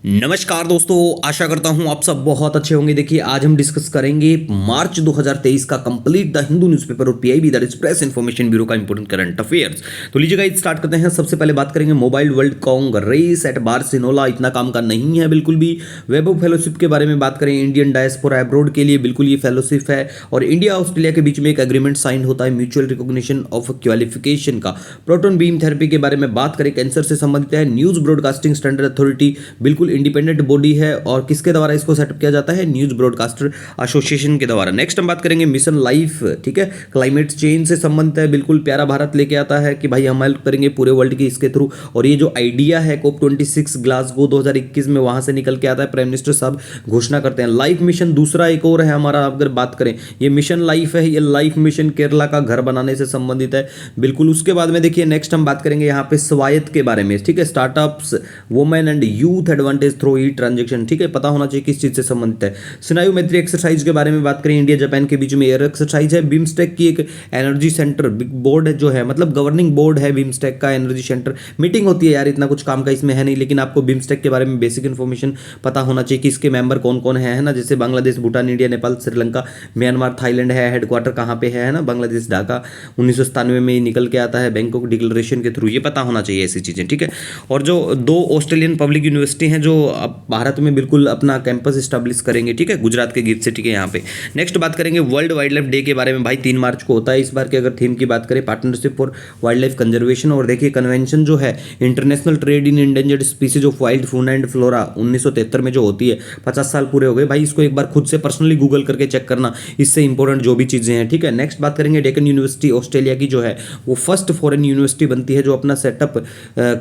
नमस्कार दोस्तों, आशा करता हूं आप सब बहुत अच्छे होंगे। देखिए आज हम डिस्कस करेंगे मार्च 2023 का कंप्लीट द हिंदू न्यूज़पेपर और PIB that is press information bureau का इंपोर्टेंट करंट अफेयर्स। तो लीजिए गाइस स्टार्ट करते हैं। सबसे पहले बात करेंगे mobile world congress at Barcelona. इतना काम का नहीं है बिल्कुल भी। वैभव फेलोशिप के बारे में बात करें, इंडियन डायस्पोरा अब्रोड के लिए बिल्कुल ये फेलोशिप है और इंडिया ऑस्ट्रेलिया के बीच में एक एग्रीमेंट साइन होता है म्यूचुअल रिकॉग्निशन ऑफ क्वालिफिकेशन का। प्रोटॉन बीम थेरेपी के बारे में बात करें, कैंसर से संबंधित है। न्यूज ब्रॉडकास्टिंग स्टैंडर्ड अथॉरिटी बिल्कुल इंडिपेंडेंट बॉडी है और किसके द्वारा इसको सेटअप किया जाता है? न्यूज ब्रॉडकास्टर एसोसिएशन के द्वारा। नेक्स्ट हम बात करेंगे मिशन लाइफ, ठीक है, क्लाइमेट चेंज से संबंधित है। बिल्कुल प्यारा भारत लेके आता है कि भाई हम हेल्प करेंगे पूरे वर्ल्ड की इसके थ्रू। और ये जो आइडिया है COP26 ग्लासगो 2021 में वहां से निकल के आता है। प्राइम मिनिस्टर साहब घोषणा करते हैं। लाइफ मिशन दूसरा एक और है हमारा, अगर बात करें ये मिशन लाइफ है, ये लाइफ मिशन केरला का घर बनाने से संबंधित है बिल्कुल। उसके बाद में देखिए नेक्स्ट हम बात करेंगे यहाँ पे स्वायत्त के बारे में, ठीक है, startups women and youth advantage through E transaction, ठीक है, पता होना चाहिए किस चीज से संबंधित है। स्नायु मैत्री एक्सरसाइज के बारे में बात करें, इंडिया जापान के बीच में एयर एक्सरसाइज है। बिम्स्टेक की एक एनर्जी सेंटर बोर्ड जो है, मतलब गवर्निंग बोर्ड है बिम्स्टेक का एनर्जी सेंटर। मीटिंग होती है यार, इतना कुछ काम का इसमें है नहीं, लेकिन आपको बिम्स्टेक के बारे में बेसिक इन्फॉर्मेशन पता होना चाहिए कि इसके मेंबर कौन कौन है ना। जैसे Bangladesh, Bhutan, India, Nepal, Sri Lanka, Myanmar, Thailand है। हेडक्वार्टर कहाँ पे है ना? बांग्लादेश ढाका। 1997 में निकल के आता है बैंकॉक डिक्लेरेशन के थ्रू। ये पता होना चाहिए ऐसी चीजें, ठीक है। और जो 2 ऑस्ट्रेलियन पब्लिक यूनिवर्सिटी हैं जो अब भारत में बिल्कुल अपना कैंपस स्टैब्लिश करेंगे, ठीक है, गुजरात के गिफ्ट सिटी के यहाँ पे। नेक्स्ट बात करेंगे वर्ल्ड वाइल्ड लाइफ डे के बारे में। भाई 3 मार्च को होता है इस बार के। अगर थीम की बात करें partnership for wild life conservation. और देखिए कन्वेंशन जो है international trade in endangered species of wild food and flora 1973 में जो होती है, 50 साल पूरे हो गए भाई। इसको एक बार खुद से पर्सनली गूगल करके चेक करना, इससे इंपॉर्टेंट जो भी चीजें हैं, ठीक है। नेक्स्ट बात करेंगे डेक्कन यूनिवर्सिटी ऑस्ट्रेलिया की जो है वो फर्स्ट फॉरेन यूनिवर्सिटी बनती है जो अपना सेटअप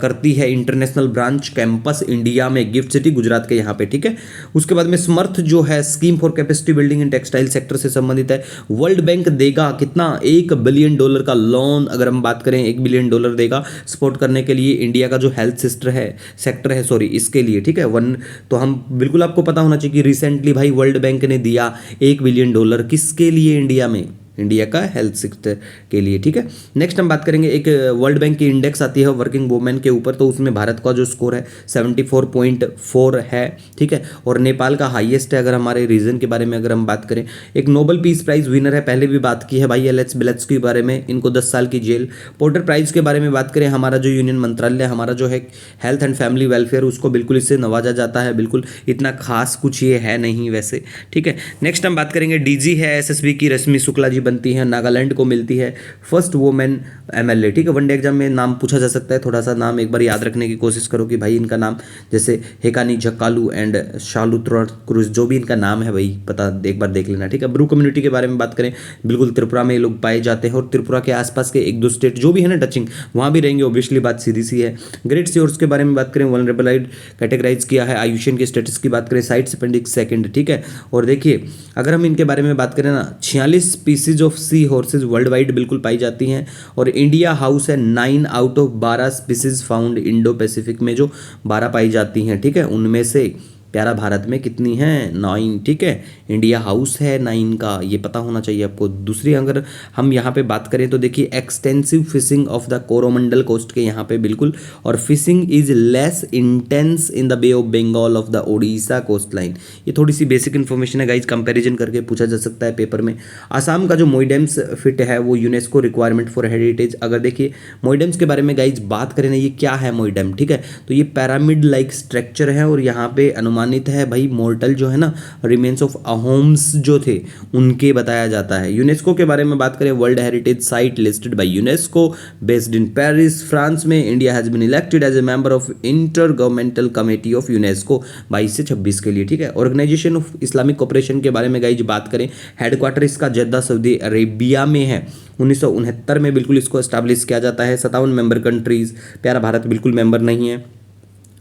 करती है इंटरनेशनल ब्रांच कैंपस इंडिया में, गिफ्ट सिटी गुजरात के यहाँ पे, ठीक है। उसके बाद में स्मर्थ जो है scheme for capacity building in textile sector से संबंधित है। वर्ल्ड बैंक देगा कितना? $1 बिलियन का लोन। अगर हम बात करें $1 बिलियन देगा सपोर्ट करने के लिए इंडिया का जो हेल्थ सेक्टर है सॉरी इसके लिए, ठीक है। तो हम बिल्कुल आपको पता होना चाहिए कि रिसेंटली भाई वर्ल्ड बैंक ने दिया $1 बिलियन किसके लिए? इंडिया में, इंडिया का हेल्थ सेक्टर के लिए, ठीक है। नेक्स्ट हम बात करेंगे, एक वर्ल्ड बैंक की इंडेक्स आती है वर्किंग वुमेन के ऊपर, तो उसमें भारत का जो स्कोर है 74.4 है, ठीक है। और नेपाल का हाईएस्ट है। अगर हमारे रीजन के बारे में अगर हम बात करें, एक नोबेल पीस प्राइज विनर है, पहले भी बात की है भाई एलेक्स बिलेट्स के बारे में, इनको 10 साल की जेल। पोर्टर प्राइज के बारे में बात करें, हमारा जो यूनियन मंत्रालय हमारा जो है हेल्थ एंड फैमिली वेलफेयर, उसको बिल्कुल इससे नवाजा जाता है। बिल्कुल इतना खास कुछ ये है नहीं वैसे, ठीक है। नेक्स्ट हम बात करेंगे डीजी है एसएसबी की रश्मि शुक्ला जी बनती है, नागालैंड को मिलती है फर्स्ट वुमेन एमएलए, ठीक है। वनडे एग्जाम में नाम पूछा जा सकता है, थोड़ा सा नाम एक बार याद रखने की कोशिश करो कि भाई इनका नाम, जैसे हेकानी झक्कालू एंड शालू क्रूज, जो भी इनका नाम है भाई पता एक बार देख लेना, ठीक है। ब्रू कम्युनिटी के बारे में बात करें, बिल्कुल त्रिपुरा में ये लोग पाए जाते हैं और त्रिपुरा के आसपास के 1-2 स्टेट जो भी है ना टचिंग, वहाँ भी रहेंगे, ऑब्वियसली बात सीधी सी है। ग्रेट सीओर्स के बारे में बात करें, वल्नरेबलाइड कैटेगराइज किया है। आयुष्मान के स्टेटस की बात करें, साइट्स अपेंडिक्स सेकंड, ठीक है। और देखिए अगर हम इनके बारे में बात करें ना, 46 species of sea horses world wide बिल्कुल पाई जाती हैं। और इंडिया हाउस है 9 out of 12 species found Indo Pacific में, जो 12 पाई जाती हैं, ठीक है। उनमें से प्यारा भारत में कितनी है? 9, ठीक है। इंडिया हाउस है 9 का, ये पता होना चाहिए आपको। दूसरी अगर हम यहाँ पे बात करें तो देखिए extensive fishing of the Coromandel coast के यहाँ पे बिल्कुल, और fishing is less intense in the Bay of Bengal of the Odisha coast line. ये थोड़ी सी बेसिक इन्फॉर्मेशन है गाइज, कंपेरिजन करके पूछा जा सकता है पेपर में। आसाम का जो मोइडेम्स फिट है वो यूनेस्को रिक्वायरमेंट फॉर हेरिटेज। अगर देखिए मोइडेम्स के बारे में गाइज बात करें ना, ये क्या है मोइडेम, ठीक है, तो ये पैरामिड लाइक स्ट्रक्चर है और यहाँ पे अनुमान है भाई मोर्टल जो है ना रिमेन्स ऑफ अहोम्स जो थे उनके बताया जाता है। यूनेस्को के बारे में बात करें, world heritage site listed by UNESCO based in Paris France में। India has been elected as a member of intergovernmental committee of UNESCO 22 से 26 के लिए, ठीक है। ऑर्गेनाइजेशन ऑफ इस्लामिक कोऑपरेशन के बारे में गाइज बात करें, हेडक्वार्टर इसका जद्दा सऊदी अरेबिया में है। 1969 में बिल्कुल इसको एस्टैब्लिश किया जाता है। 57 मेंबर कंट्रीज, प्यारा भारत बिल्कुल मेंबर नहीं है।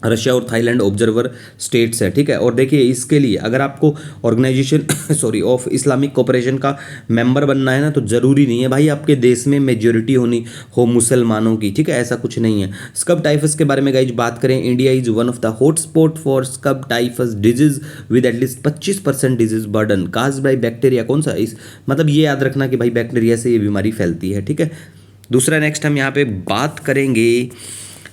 रशिया और थाईलैंड ऑब्जर्वर स्टेट्स है, ठीक है। और देखिए इसके लिए अगर आपको Organisation sorry of Islamic Cooperation का मेंबर बनना है ना, तो जरूरी नहीं है भाई आपके देश में मेजोरिटी होनी हो मुसलमानों की, ठीक है, ऐसा कुछ नहीं है। स्कब टाइफस के बारे में गाइज बात करें, India is one of the hotspot for scrub typhus disease with at least 25% disease burden caused by bacteria. कौन सा? इस मतलब ये याद रखना कि भाई बैक्टीरिया से ये बीमारी फैलती है, ठीक है। दूसरा नेक्स्ट हम यहाँ पे बात करेंगे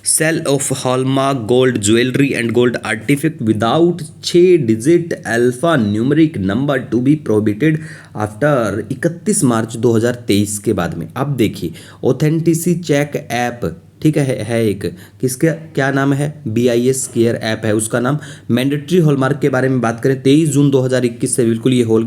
sale of hallmark gold jewellery and gold artefact without 6 digit alpha numeric number to be prohibited after 31 March 2023 के बाद में। अब देखिए ऑथेंटिसी चेक ऐप, ठीक है एक किसका क्या नाम है, BIS केयर ऐप है उसका नाम। मैंडेटरी हॉलमार्क के बारे में बात करें 23 जून 2021 से बिल्कुल ये हो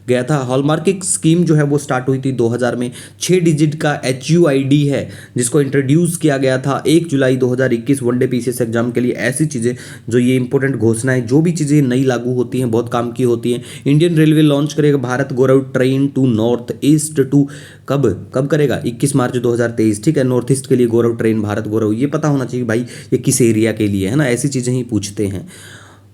गया था। हॉलमार्क एक स्कीम जो है वो स्टार्ट हुई थी 2000 में। 6 डिजिट का HUID है जिसको इंट्रोड्यूस किया गया था 1 जुलाई 2021 वनडे PCS एग्जाम के लिए। ऐसी चीज़ें जो ये इंपॉर्टेंट घोषणाएं जो भी चीज़ें नई लागू होती हैं बहुत काम की होती हैं। इंडियन रेलवे लॉन्च करेगा Bharat Gaurav train to north east टू कब करेगा 21 मार्च 2023, ठीक है। नॉर्थ ईस्ट के लिए गौरव ट्रेन भारत गौरव, ये पता होना चाहिए भाई ये किस एरिया के लिए है ना, ऐसी चीज़ें ही पूछते हैं।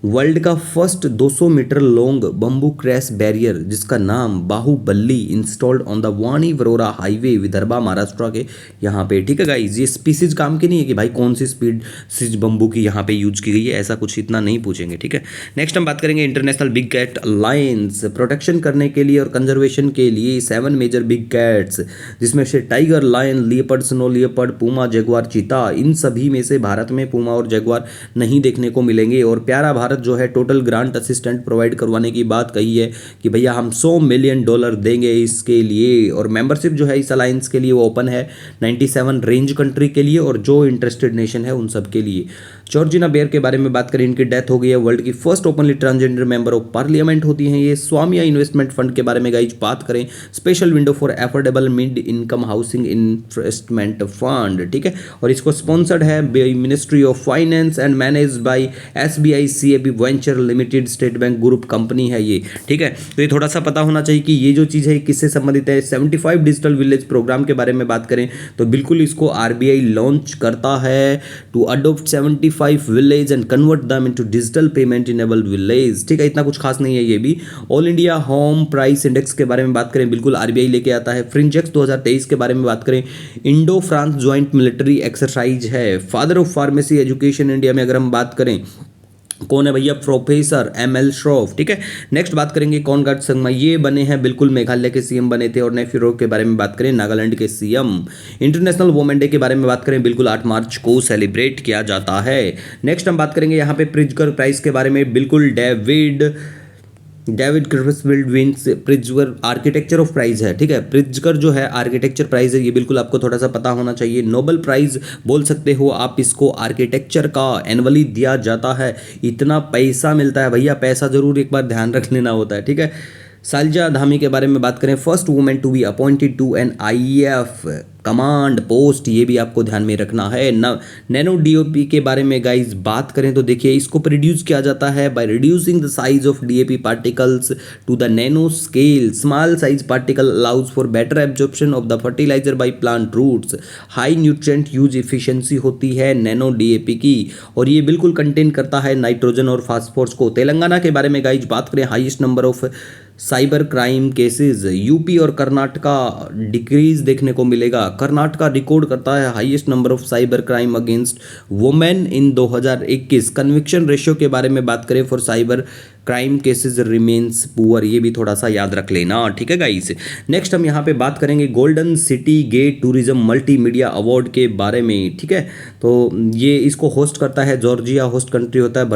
वर्ल्ड का first 200 metre long bamboo crash barrier जिसका नाम Bahubali installed on the Wani Warora highway Vidarbha Maharashtra के यहाँ पे, ठीक है गाइज। ये स्पीसीज काम की नहीं है कि भाई कौन सी स्पीसीज बम्बू की यहाँ पे यूज की गई है, ऐसा कुछ इतना नहीं पूछेंगे, ठीक है। नेक्स्ट हम बात करेंगे International Big Cat Alliance protection करने के लिए और कंजर्वेशन के लिए 7 मेजर बिग कैट्स जिसमें से tiger, lion, leopard, snow leopard, puma, jaguar, cheetah, इन सभी में से भारत में पूमा और जगुआर नहीं देखने को मिलेंगे। और प्यारा भारत जो है टोटल ग्रांट असिस्टेंट प्रोवाइड करवाने की बात कही है कि भैया हम $100 मिलियन देंगे इसके लिए। और मेंबरशिप जो है इस अलायंस के लिए वो ओपन है 97 रेंज कंट्री के लिए और जो इंटरेस्टेड नेशन है उन सब के लिए। जॉर्जिना बेयर के बारे में बात करें, इनकी डेथ हो गई है। वर्ल्ड की first openly transgender member of parliament होती हैं ये। स्वामिया इन्वेस्टमेंट फंड के बारे में गाइज बात करें, special window for affordable mid income housing investment fund, ठीक है। और इसको स्पॉन्सर्ड है ministry of finance and manage by SBI CAP venture limited, state bank group company है ये, ठीक है। तो ये थोड़ा सा पता होना चाहिए कि ये जो चीज़ है किससे संबंधित है। 75 डिजिटल विलेज प्रोग्राम के बारे में बात करें तो बिल्कुल इसको RBI लॉन्च करता है to adopt 75 village and convert them into digital payment enabled village, ठीक है। इतना कुछ खास नहीं है ये भी। All India home price index के बारे में बात करें बिल्कुल RBI लेके आता है। फ्रिंजेक्स 2023 के बारे में बात करें, Indo France joint military exercise है। Father of pharmacy education India में अगर हम बात करें कौन है भैया, प्रोफेसर ML श्रॉफ, ठीक है। नेक्स्ट बात करेंगे कोनराड संगमा, ये बने हैं बिल्कुल मेघालय के CM बने थे। और नेफ्यूरो के बारे में बात करें नागालैंड के CM। इंटरनेशनल वुमेन डे के बारे में बात करें बिल्कुल 8 मार्च को सेलिब्रेट किया जाता है। नेक्स्ट हम बात करेंगे यहाँ पे प्रिज्कर प्राइज के बारे में बिल्कुल David Chipperfield wins Pritzker architecture of prize है, ठीक है। प्रिज्कर जो है आर्किटेक्चर प्राइज है, ये बिल्कुल आपको थोड़ा सा पता होना चाहिए। नोबेल प्राइज बोल सकते हो आप इसको, आर्किटेक्चर का एनुअली दिया जाता है। इतना पैसा मिलता है भैया, पैसा जरूर एक बार ध्यान रख लेना होता है, ठीक है। सालजा धामी के बारे में बात करें, first women to be appointed to an IAF command post, ये भी आपको ध्यान में रखना है। नैनो DAP के बारे में गाइज बात करें तो देखिए इसको प्रोड्यूस किया जाता है by reducing the size of DAP particles to the nano scale. Small size particle allows for better absorption of the fertiliser by plant roots. High nutrient use efficiency होती है नैनो DAP की और ये बिल्कुल contain करता है nitrogen और phosphorus को। तेलंगाना के बारे में गाइज बात करें, highest number of cyber crime cases UP और कर्नाटका डिक्रीज देखने को मिलेगा। कर्नाटका रिकॉर्ड करता है highest number of cyber crime against women in 2021। Conviction ratio के बारे में बात करें for cyber crime cases remains poor, ये भी थोड़ा सा याद रख लेना, ठीक है गाइस। नेक्स्ट हम यहाँ पे बात करेंगे Golden City Gate tourism multimedia award के बारे में, ठीक है। तो ये इसको होस्ट करता है जॉर्जिया, होस्ट कंट्री होता है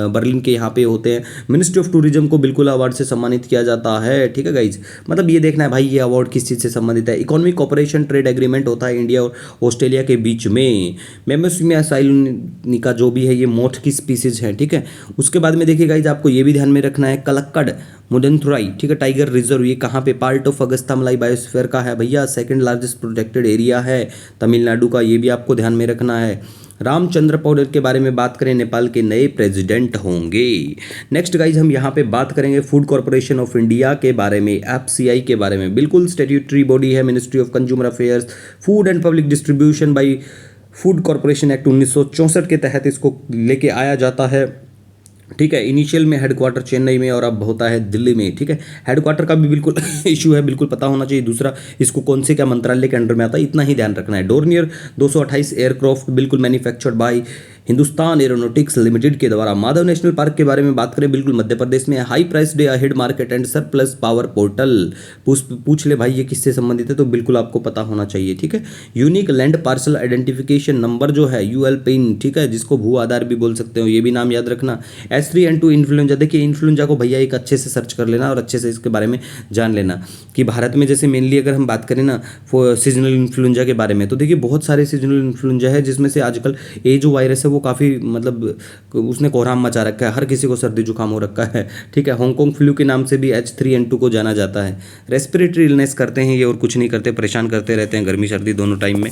बर्लिन के यहाँ पे होते हैं। मिनिस्ट्री ऑफ टूरिज्म को बिल्कुल अवार्ड से सम्मानित किया जाता है, ठीक है गाइज। मतलब ये देखना है भाई ये अवार्ड किस चीज़ से संबंधित है। इकोनॉमिक कोऑपरेशन ट्रेड एग्रीमेंट होता है इंडिया और ऑस्ट्रेलिया के बीच में। मेमोसिमिया साइलोनिका जो भी है ये मोथ की स्पीसीज है, ठीक है। उसके बाद में देखिए गाइज आपको ये भी ध्यान में रखना है कलक्कड़ मुदंथुराई, ठीक है, टाइगर रिजर्व, ये कहाँ पे, पार्ट ऑफ अगस्तामलाई बायोस्फीयर का है भैया। सेकंड लार्जेस्ट प्रोटेक्टेड एरिया है तमिलनाडु का, ये भी आपको ध्यान में रखना है। रामचंद्र पौडेल के बारे में बात करें, नेपाल के नए प्रेसिडेंट होंगे। नेक्स्ट गाइज हम यहाँ पे बात करेंगे फूड कॉर्पोरेशन ऑफ इंडिया के बारे में, FCI के बारे में। बिल्कुल स्टैट्यूटरी बॉडी है, ministry of consumer affairs, food and public distribution by food corporation act 1964 के तहत इसको लेके आया जाता है, ठीक है। इनिशियल में हेडक्वार्टर चेन्नई में और अब होता है दिल्ली में, ठीक है। हेडक्वार्टर का भी बिल्कुल इशू है, बिल्कुल पता होना चाहिए। दूसरा इसको कौन से क्या मंत्रालय के अंडर में आता है इतना ही ध्यान रखना है। डोर्नियर 228 एयरक्राफ्ट बिल्कुल manufactured by Hindustan aeronautics limited के द्वारा। माधव नेशनल पार्क के बारे में बात करें, बिल्कुल मध्य प्रदेश में high price day ahead market and surplus power portal. पूछ ले भाई ये किससे संबंधित है, तो बिल्कुल आपको पता होना चाहिए, ठीक है। Unique land parcel identification number जो है यूएल पिन, ठीक है, जिसको भू आधार भी बोल सकते हो, ये भी नाम याद रखना। H3N2 इन्फ्लुएंजा, देखिए इन्फ्लुएंजा को भैया एक अच्छे से सर्च कर लेना और अच्छे से इसके बारे में जान लेना कि भारत में जैसे मेनली अगर हम बात करें ना सीजनल इन्फ्लुएंजा के बारे में, तो देखिए बहुत सारे सीजनल इन्फ्लुएंजा है, जिसमें से आजकल ये जो वायरस है वो काफ़ी मतलब उसने कोहराम मचा रखा है, हर किसी को सर्दी जुकाम हो रखा है, ठीक है। हांगकांग फ्लू के नाम से भी H3N2 को जाना जाता है। रेस्पिरेटरी इलनेस करते हैं ये, और कुछ नहीं करते, परेशान करते रहते हैं गर्मी सर्दी दोनों टाइम में।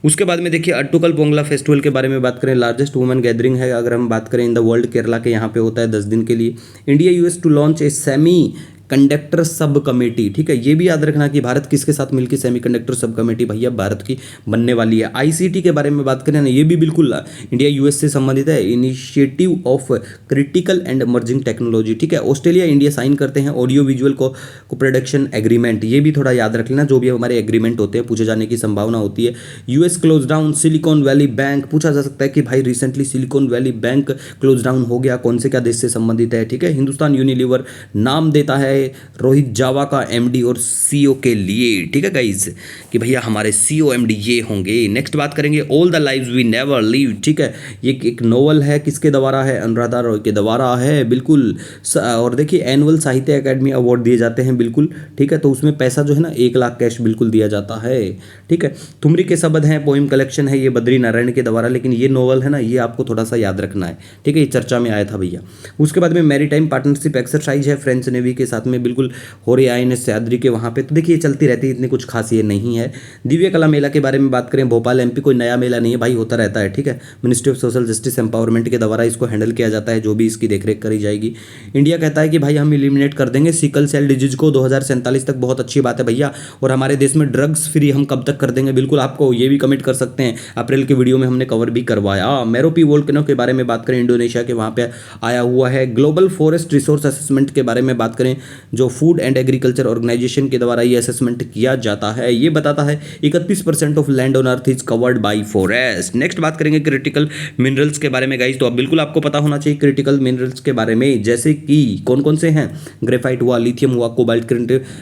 उसके बाद में देखिए अट्टुकल पोंगला फेस्टिवल के बारे में बात करें, लार्जेस्ट वुमेन गैदरिंग है अगर हम बात करें इन द वर्ल्ड, केरला के यहाँ पे होता है 10 दिन के लिए। India US to launch a semiconductor subcommittee, ठीक है, ये भी याद रखना कि भारत किसके साथ मिलकर सेमीकंडक्टर सब कमेटी भैया भारत की बनने वाली है। आईसीटी के बारे में बात करें ना, ये भी बिल्कुल इंडिया यूएस से संबंधित है, initiative of critical and emerging technology, ठीक है। ऑस्ट्रेलिया इंडिया साइन करते हैं ऑडियो विजुअल को प्रोडक्शन एग्रीमेंट, ये भी थोड़ा याद रख लेना, जो भी हमारे एग्रीमेंट होते हैं पूछे जाने की संभावना होती है। US close down silicon valley bank, पूछा जा सकता है कि भाई recently silicon valley bank close down हो गया, कौन से क्या देश से संबंधित है, ठीक है। हिंदुस्तान यूनिलीवर नाम देता है रोहित जावा का एमडी और सीईओ के लिए, ठीक है गाइज, कि भैया हमारे सीईओ एमडी ये होंगे। नेक्स्ट बात करेंगे all the lives we never lived, ठीक है, ये एक नोवेल है, किसके द्वारा है, अनुराधा रॉय के द्वारा है, बिल्कुल। और देखिए एनुअल साहित्य अकेडमी अवार्ड दिए जाते हैं, बिल्कुल, ठीक है, तो उसमें पैसा जो है ना 1 लाख कैश बिल्कुल दिया जाता है, ठीक है। ठुमरी के शब्द हैं, पोइम कलेक्शन है, ये बद्री नारायण के द्वारा, लेकिन ये नोवेल है ना, ये आपको थोड़ा सा याद रखना है, ठीक है, ये चर्चा में आया था भैया। उसके बाद में मैरीटाइम पार्टनरशिप एक्सरसाइज है फ्रेंच नेवी के साथ में, बिल्कुल हो रही INS सह्याद्री के वहाँ पे, तो देखिए चलती रहती है, इतनी कुछ खास ये नहीं है। दिव्य कला मेला के बारे में बात करें, भोपाल MP कोई नया मेला नहीं है भाई, होता रहता है, ठीक है। Ministry of social justice empowerment के द्वारा इसको हैंडल किया जाता है, जो भी इसकी देखरेख करी जाएगी। इंडिया कहता है कि भाई हम एलिमिनेट कर देंगे सिकल सेल डिजीज को 2047 तक, बहुत अच्छी बात है भैया। और हमारे देश में ड्रग्स फ्री हम कब तक कर देंगे, बिल्कुल आपको ये भी कमेंट कर सकते हैं, अप्रैल के वीडियो में हमने कवर भी करवाया। मेरोपी वोल्केनो के बारे में बात करें, इंडोनेशिया के वहाँ पे आया हुआ है। ग्लोबल फॉरेस्ट रिसोर्स असेसमेंट के बारे में बात करें, जो फूड एंड एग्रीकल्चर ऑर्गेनाइजेशन के द्वारा ये असेसमेंट किया जाता है, ये बताता है 31% of land on earth is covered by forest. Next बात करेंगे क्रिटिकल मिनरल्स के बारे में गाइस, तो अब बिल्कुल आपको पता होना चाहिए क्रिटिकल मिनरल्स के बारे में, जैसे कि कौन कौन से हैं, ग्रेफाइट हुआ, लिथियम हुआ, कोबाल्ट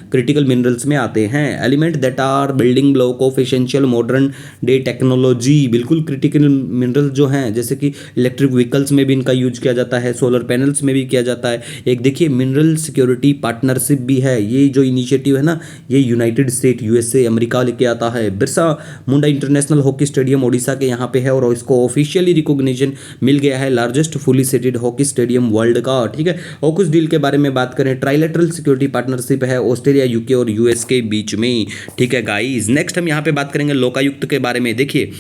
क्रिटिकल मिनरल्स में आते हैं। Element that are building block of essential modern day technology, बिल्कुल क्रिटिकल मिनरल्स जो हैं, जैसे कि इलेक्ट्रिक व्हीकल्स में भी इनका यूज किया जाता है, सोलर पैनल्स में भी किया जाता है। एक देखिए मिनरल सिक्योरिटी पार्टनरशिप भी है, ये जो इनिशिएटिव है ना, ये यूनाइटेड स्टेट USA अमेरिका लेके आता है। Birsa Munda international hockey stadium Odisha के यहाँ पे है, और इसको ऑफिशियली रिकॉग्निशन मिल गया है largest fully settled hockey stadium world का, ठीक है। ऑकस डील के बारे में बात करें, ट्राइलेटरल सिक्योरिटी पार्टनरशिप है ऑस्ट्रेलिया, UK और US के बीच में, ठीक है गाइज। नेक्स्ट हम यहाँ पे बात करेंगे लोकायुक्त के बारे में। देखिए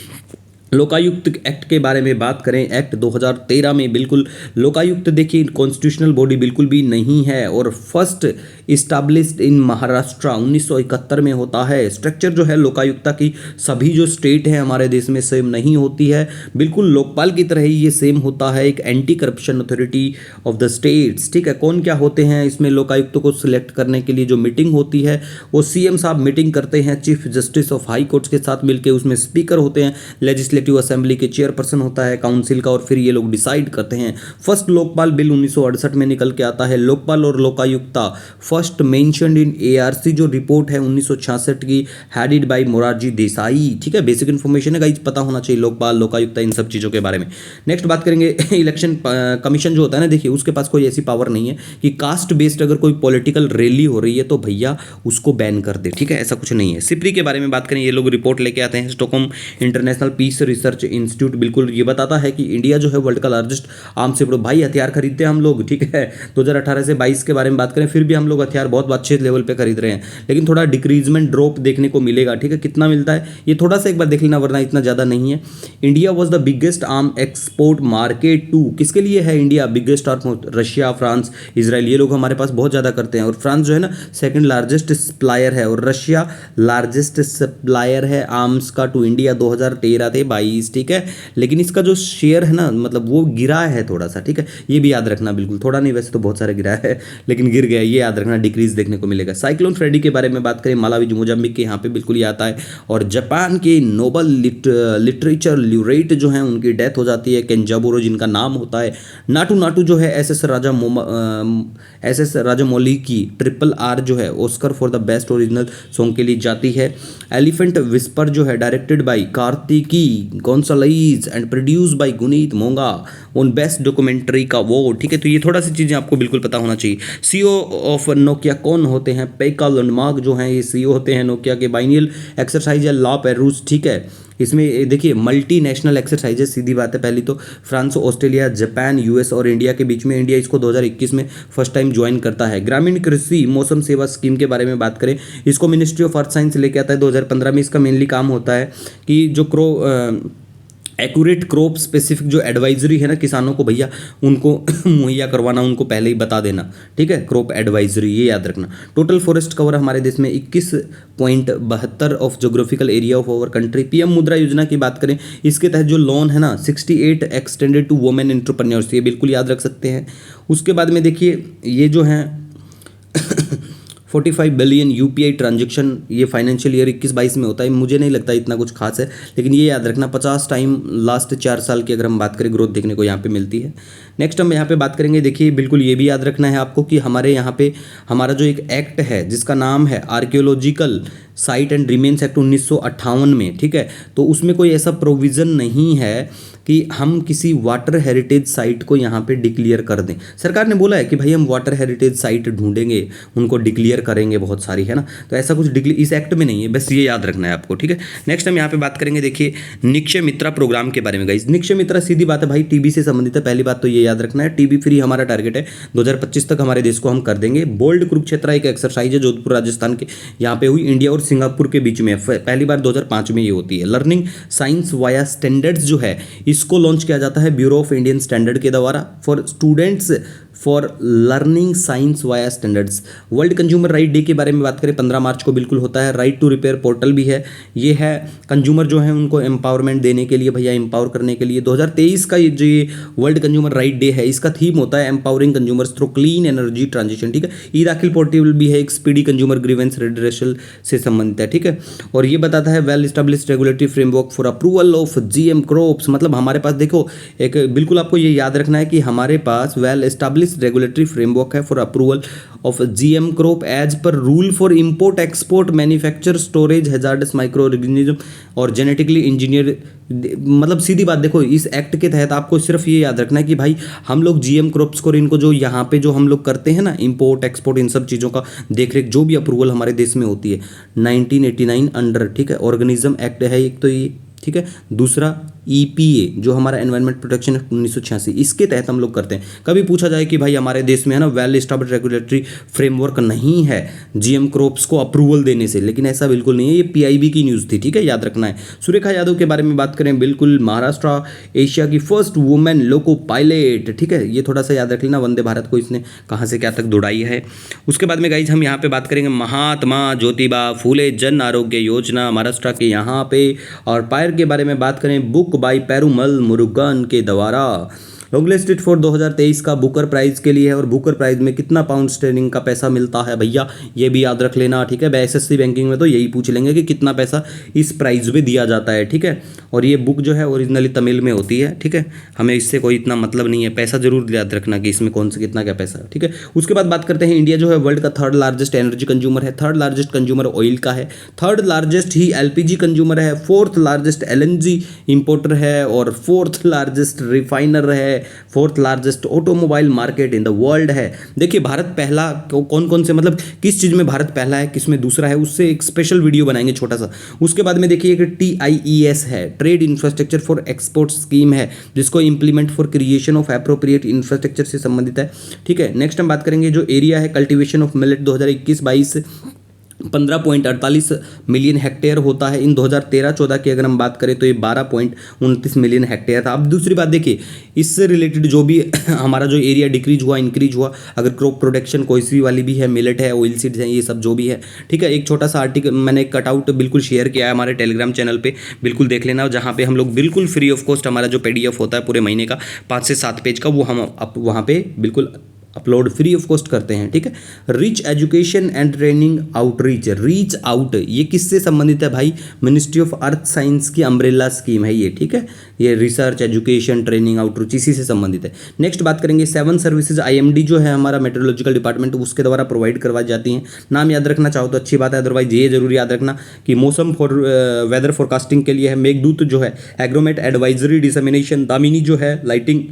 लोकायुक्त एक्ट के बारे में बात करें, एक्ट 2013 में बिल्कुल लोकायुक्त देखिए कॉन्स्टिट्यूशनल बॉडी बिल्कुल भी नहीं है, और फर्स्ट इस्टाब्लिश्ड इन महाराष्ट्र 1971 में होता है। स्ट्रक्चर जो है लोकायुक्ता की सभी जो स्टेट हैं हमारे देश में सेम नहीं होती है, बिल्कुल लोकपाल की तरह ही ये सेम होता है, एक anti corruption authority of the states, ठीक है। कौन क्या होते हैं इसमें, लोकायुक्त को सिलेक्ट करने के लिए जो मीटिंग होती है वो CM साहब मीटिंग करते हैं chief justice of high courts के साथ मिलकर, उसमें स्पीकर होते हैं, लेजिस्लेटिव असेंबली के चेयरपर्सन होता है काउंसिल का, और फिर ये लोग डिसाइड करते हैं। फर्स्ट लोकपाल बिल 1968 में निकल के आता है। लोकपाल और Lokayukta first mentioned in ARC जो रिपोर्ट है 1966 की, हेडेड बाय मोरारजी देसाई, ठीक है। बेसिक इन्फॉर्मेशन है गाइस, पता होना चाहिए लोकपाल लोकायुक्ता इन सब चीज़ों के बारे में। नेक्स्ट बात करेंगे इलेक्शन कमीशन जो होता है ना, देखिए उसके पास कोई ऐसी पावर नहीं है कि कास्ट बेस्ड अगर कोई पॉलिटिकल रैली हो रही है तो भैया उसको बैन कर दे, ठीक है, ऐसा कुछ नहीं है। सिप्री के बारे में बात करें, ये लोग रिपोर्ट लेके आते हैं, Stockholm International Peace Research Institute, बिल्कुल ये बताता है कि इंडिया जो है वर्ल्ड का लार्जेस्ट आर्म्स एक्सपोर्टर, भाई हथियार खरीदते हैं हम लोग, ठीक है। 2018 से 22 के बारे में बात करें, फिर भी हम लोग हथियार बहुत अच्छे लेवल पे खरीद रहे हैं, लेकिन थोड़ा डिक्रीजमेंट ड्रॉप देखने को मिलेगा, ठीक है। कितना मिलता है ये थोड़ा सा एक बार देख लेना, वरना इतना ज़्यादा नहीं है। India was the biggest arm export market to, किसके लिए है India biggest arm, Russia, France, Israel, ये लोग हमारे पास बहुत ज़्यादा करते हैं। और फ्रांस जो है ना सेकंड लार्जेस्ट सप्लायर है, और रशिया लार्जेस्ट सप्लायर है आर्म्स का टू इंडिया 2013 से 2022, ठीक है। लेकिन इसका जो शेयर है ना, मतलब वो गिरा है थोड़ा सा, ठीक है, ये भी याद रखना, बिल्कुल थोड़ा नहीं, वैसे तो बहुत सारा गिरा है लेकिन गिर गया, ये याद रखना, डिक्रीज देखने को मिलेगा। साइक्लोन फ्रेडी के बारे में बात करें, मालावी मोजाम्बिक के यहाँ पे बिल्कुल ये आता है। और जापान के नोबल लिटरेचर ल्यूरेट जो हैं उनकी डेथ हो जाती है, केंजाबुरो जिनका नाम होता है। नाटू नाटू जो है एस एस राजामौली की RRR जो है Oscar for the best original song के लिए जाती है। एलिफेंट विस्पर जो है directed by Kartiki Gonsalves and produce by Guneet Monga on best documentary का वो, ठीक है। तो ये थोड़ा सी चीज़ें आपको बिल्कुल पता होना चाहिए। CEO ऑफ नोकिया कौन होते हैं? पेका लंडमार्क जो हैं ये CEO होते हैं नोकिया के। बाइनियल एक्सरसाइज है ला पेरूस, ठीक है। इसमें देखिए मल्टीनेशनल एक्सरसाइज है, सीधी बात है। पहली तो फ्रांस, ऑस्ट्रेलिया, जापान, US और इंडिया के बीच में, इंडिया इसको 2021 में फर्स्ट टाइम ज्वाइन करता है। ग्रामीण कृषि मौसम सेवा स्कीम के बारे में बात करें, इसको मिनिस्ट्री ऑफ अर्थ साइंस लेके आता है 2015 में। इसका मेनली काम होता है कि जो एक्यूरेट क्रॉप स्पेसिफिक जो एडवाइजरी है ना किसानों को भैया, उनको मुहैया करवाना, उनको पहले ही बता देना, ठीक है। क्रॉप एडवाइजरी ये याद रखना। टोटल फॉरेस्ट कवर हमारे देश में 21.72 of geographical area of our country. PM Mudra योजना की बात करें, इसके तहत जो लोन है ना 68 एक्सटेंडेड टू वुमेन एंटरप्रेन्योर्स, ये बिल्कुल याद रख सकते हैं। उसके बाद में देखिए ये जो हैं 45 बिलियन UPI ट्रांजेक्शन ये फाइनेंशियल ईयर 21-22 में होता है। मुझे नहीं लगता इतना कुछ खास है, लेकिन ये याद रखना 50 टाइम लास्ट 4 साल की अगर हम बात करें ग्रोथ देखने को यहाँ पे मिलती है। नेक्स्ट हम यहाँ पे बात करेंगे, देखिए बिल्कुल ये भी याद रखना है आपको कि हमारे यहाँ पे हमारा जो एक एक्ट है जिसका नाम है archaeological site and remains act 1958 में, ठीक है। तो उसमें कोई ऐसा प्रोविज़न नहीं है कि हम किसी वाटर हेरिटेज साइट को यहाँ पे डिक्लेयर कर दें। सरकार ने बोला है कि भाई हम वाटर हेरिटेज साइट ढूंढेंगे, उनको डिक्लेयर करेंगे, बहुत सारी है ना, तो ऐसा कुछ इस एक्ट में नहीं है, बस ये याद रखना है आपको, ठीक है। नेक्स्ट हम यहाँ पे बात करेंगे, देखिए निक्षय मित्रा प्रोग्राम के बारे में। गाइस निक्षय मित्रा सीधी बात है भाई, TB से संबंधित है, पहली बात तो ये याद रखना है। TB फ्री हमारा टारगेट है, 2025 तक हमारे देश को हम कर देंगे। बोल्ड कुरुक्षेत्र एक एक्सरसाइज है जोधपुर राजस्थान के यहाँ पे हुई, इंडिया और सिंगापुर के बीच में पहली बार 2005 में ये होती है। लर्निंग साइंस वाया स्टैंडर्ड्स जो है इसको लॉन्च किया जाता है ब्यूरो ऑफ इंडियन स्टैंडर्ड के द्वारा for students for learning science via standards. World consumer right day के बारे में बात करें 15 मार्च को बिल्कुल होता है। राइट टू रिपेयर पोर्टल भी है, ये है कंज्यूमर जो है उनको एम्पावरमेंट देने के लिए, भैया एम्पावर करने के लिए। 2023 का ये जो ये वर्ल्ड कंज्यूमर राइट डे है इसका थीम होता है empowering consumers through clean energy transition, ठीक है। ई दाखिल पोर्टल भी है, एक स्पीडी कंज्यूमर ग्रीवेंस रेडरेशल से संबंधित है, ठीक है। और ये बताता है well established regulatory framework for approval of GM crops, मतलब हमारे पास देखो एक बिल्कुल आपको ये याद रखना है कि हमारे पास वेल एस्टेब्लिश्ड रेगुलेटरी फ्रेमवर्क है for approval of GM crop as per rule for import export manufacture storage hazardous micro organism और जेनेटिकली इंजीनियर। मतलब सीधी बात देखो, इस एक्ट के तहत आपको सिर्फ ये याद रखना है कि भाई हम लोग GM क्रॉप्स को, इनको जो यहाँ पे जो हम लोग करते हैं ना इंपोर्ट एक्सपोर्ट, इन सब चीज़ों का देखरेख जो भी अप्रूवल हमारे देश में होती है 1989 अंडर, ठीक है, ऑर्गेनिज्म एक्ट है एक तो ये, ठीक है। दूसरा EPA जो हमारा एनवायरमेंट प्रोटेक्शन एक्ट 1986, इसके तहत हम लोग करते हैं। कभी पूछा जाए कि भाई हमारे देश में है ना वेल एस्टैब्लिश्ड रेगुलेटरी फ्रेमवर्क नहीं है GM क्रॉप्स को अप्रूवल देने से, लेकिन ऐसा बिल्कुल नहीं है, ये PIB की न्यूज़ थी, ठीक है, याद रखना है। सुरेखा यादव के बारे में बात करें, बिल्कुल महाराष्ट्र एशिया की फर्स्ट वुमेन लोको पायलट, ठीक है, ये थोड़ा सा याद रख लेना, वंदे भारत को इसने कहाँ से क्या तक दौड़ाई है। उसके बाद में गाइज हम यहाँ पे बात करेंगे महात्मा ज्योतिबा फूले जन आरोग्य योजना महाराष्ट्र के यहाँ पे। और पायर के बारे में बात करें, बुक बाय पेरुमल मुरुगन के द्वारा। लॉन्ग लिस्ट फॉर 2023 का बुकर प्राइज के लिए है, और बुकर प्राइज में कितना पाउंड स्टर्लिंग का पैसा मिलता है भैया, ये भी याद रख लेना, ठीक है। SSC बैंकिंग में तो यही पूछ लेंगे कि कितना पैसा इस प्राइज में दिया जाता है, ठीक है। और ये बुक जो है ओरिजिनली तमिल में होती है, ठीक है, हमें इससे कोई इतना मतलब नहीं है, पैसा जरूर याद रखना कि इसमें कौन सा कितना क्या पैसा है, ठीक है। उसके बाद बात करते हैं, इंडिया जो है वर्ल्ड का 3rd लार्जेस्ट एनर्जी कंज्यूमर है, 3rd लार्जेस्ट कंज्यूमर ऑयल का है, 3rd लार्जेस्ट ही LPG कंज्यूमर है, 4th लार्जेस्ट LNG इंपोर्टर है, और 4th लार्जेस्ट रिफाइनर है, 4th largest automobile market in the world है। देखिए भारत पहला कौन कौन से, मतलब किस चीज़ में भारत पहला है, किस में दूसरा है, उससे एक स्पेशल वीडियो बनाएंगे छोटा सा। उसके बाद में देखिए एक TIES है, trade infrastructure for export scheme है, जिसको implement for creation of appropriate infrastructure से संबंधित है, ठीक है। नेक्स्ट हम बात करेंगे जो एरिया है cultivation of millet 2021-22 15.48 million hectare होता है। इन 2013-14 की अगर हम बात करें तो ये 12.29 मिलियन हेक्टेयर था। अब दूसरी बात देखिए, इससे रिलेटेड जो भी हमारा जो एरिया डिक्रीज हुआ इंक्रीज हुआ, अगर क्रॉप प्रोडक्शन कोई सी वाली भी है, मिलेट है, ऑयल सीड्स हैं, ये सब जो भी है, ठीक है। एक छोटा सा आर्टिकल मैंने कटआउट बिल्कुल शेयर किया है हमारे टेलीग्राम चैनल पे, बिल्कुल देख लेना, जहाँ पे हम लोग बिल्कुल फ्री ऑफ कॉस्ट हमारा जो PDF होता है पूरे महीने का 5 से 7 पेज का, वो हम वहाँ पे बिल्कुल अपलोड फ्री ऑफ कॉस्ट करते हैं, ठीक है। Rich education and training outreach, reach out, ये किससे संबंधित है भाई? मिनिस्ट्री ऑफ अर्थ साइंस की अम्ब्रेला स्कीम है ये, ठीक है। ये रिसर्च एजुकेशन ट्रेनिंग आउटरीच इसी से संबंधित है। नेक्स्ट बात करेंगे 7 सर्विसेज IMD जो है हमारा मेट्रोलॉजिकल डिपार्टमेंट, उसके द्वारा प्रोवाइड करवाई जाती हैं। नाम याद रखना चाहो तो अच्छी बात है, अदरवाइज ये जरूर याद रखना कि मौसम वेदर फोरकास्टिंग के लिए है, मेघदूत जो है, एग्रोमेट एडवाइजरी डिसमिनेशन, दामिनी जो है लाइटिंग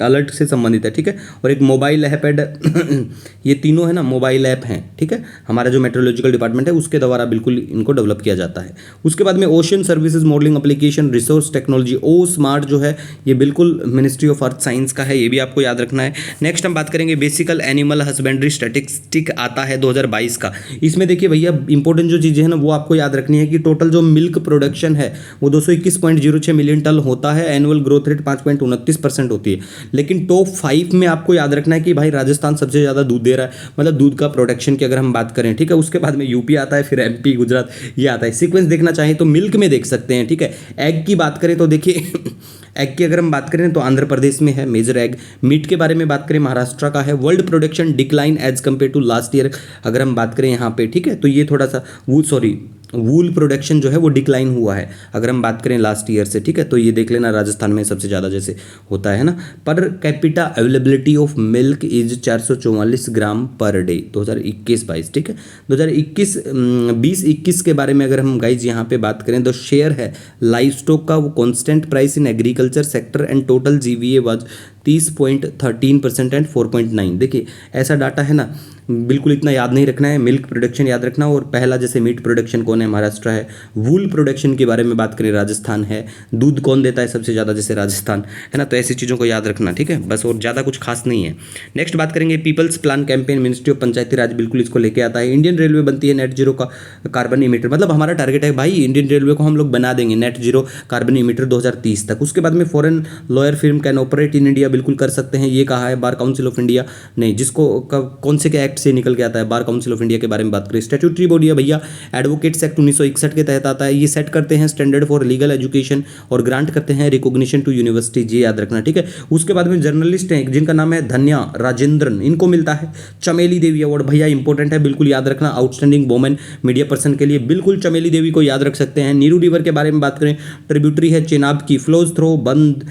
अलर्ट से संबंधित है, ठीक है। और एक मोबाइल ऐप ये तीनों है ना मोबाइल ऐप हैं, ठीक है, हमारा जो मेट्रोलॉजिकल डिपार्टमेंट है उसके द्वारा बिल्कुल इनको डेवलप किया जाता है। उसके बाद में ocean services modelling application resource technology, O SMART जो है ये बिल्कुल मिनिस्ट्री ऑफ अर्थ साइंस का है, ये भी आपको याद रखना है। नेक्स्ट हम बात करेंगे बेसिकल एनिमल हस्बेंड्री स्टैटिस्टिक आता है 2022 का। इसमें देखिए भैया इंपॉर्टेंट जो चीज़ें हैं ना वो आपको याद रखनी है कि टोटल जो मिल्क प्रोडक्शन है वो 221.06 मिलियन टन होता है, एनुअल ग्रोथ रेट 5.29% होती है। लेकिन टॉप 5 में आपको याद रखना है कि भाई राजस्थान सबसे ज़्यादा दूध दे रहा है, मतलब दूध का प्रोडक्शन की अगर हम बात करें, ठीक है। उसके बाद में यूपी आता है, फिर MP, गुजरात, ये आता है। सीक्वेंस देखना चाहें तो मिल्क में देख सकते हैं, ठीक है। एग की बात करें तो देखिए एग की अगर हम बात करें तो आंध्र प्रदेश में है मेजर एग। मीट के बारे में बात करें महाराष्ट्र का है। World production decline as compare to last year अगर हम बात करें यहाँ पे, ठीक है, तो ये थोड़ा सा वूल प्रोडक्शन जो है वो डिक्लाइन हुआ है अगर हम बात करें लास्ट ईयर से, ठीक है। तो ये देख लेना राजस्थान में सबसे ज़्यादा जैसे होता है ना। Per capita availability of milk is 444 gram per day 2021-22, ठीक है। 2021 के बारे में अगर हम गाइज यहाँ पे बात करें तो शेयर है लाइव स्टॉक का वो constant price in agriculture sector and total GVA was 30.13% and 4.9। देखिए ऐसा डाटा है ना, बिल्कुल इतना याद नहीं रखना है, मिल्क प्रोडक्शन याद रखना। और पहला जैसे मीट प्रोडक्शन कौन है, महाराष्ट्र है। वूल प्रोडक्शन के बारे में बात करें राजस्थान है। दूध कौन देता है सबसे ज़्यादा, जैसे राजस्थान है ना। तो ऐसी चीज़ों को याद रखना, ठीक है, बस, और ज़्यादा कुछ खास नहीं है। नेक्स्ट बात करेंगे people's plan campaign, ministry of Panchayati Raj बिल्कुल इसको लेके आता है। इंडियन रेलवे बनती है नेट जीरो का कार्बन इमीटर, मतलब हमारा टारगेट है भाई इंडियन रेलवे को हम लोग बना देंगे नेट जीरो कार्बन इमीटर 2030 तक। उसके बाद में foreign lawyer firm can operate in India, बिल्कुल कर सकते हैं, ये कहा है बार काउंसिल ऑफ इंडिया ने, जिसको कौन से के एक्ट से निकल के आता है, बार काउंसिल ऑफ इंडिया के बारे में बात करें। स्टैट्यूटरी बॉडी है भैया एडवोकेट्स एक्ट 1961 के तहत आता है। ये सेट करते हैं स्टैंडर्ड फॉर लीगल एजुकेशन और ग्रांट करते हैं रिकॉग्निशन टू यूनिवर्सिटी, ये याद रखना, ठीक है। उसके बाद में जर्नलिस्ट हैं जिनका नाम है धन्या राजेंद्रन, इनको मिलता है चमेली देवी अवार्ड, भैया इंपॉर्टेंट है, बिल्कुल याद रखना। आउटस्टैंडिंग वोमेन मीडिया पर्सन के लिए बिल्कुल चमेली देवी को याद रख सकते हैं। नीरू रिवर के बारे में बात करें, ट्रिब्यूटरी है चेनाब की, फ्लोज थ्रो बंद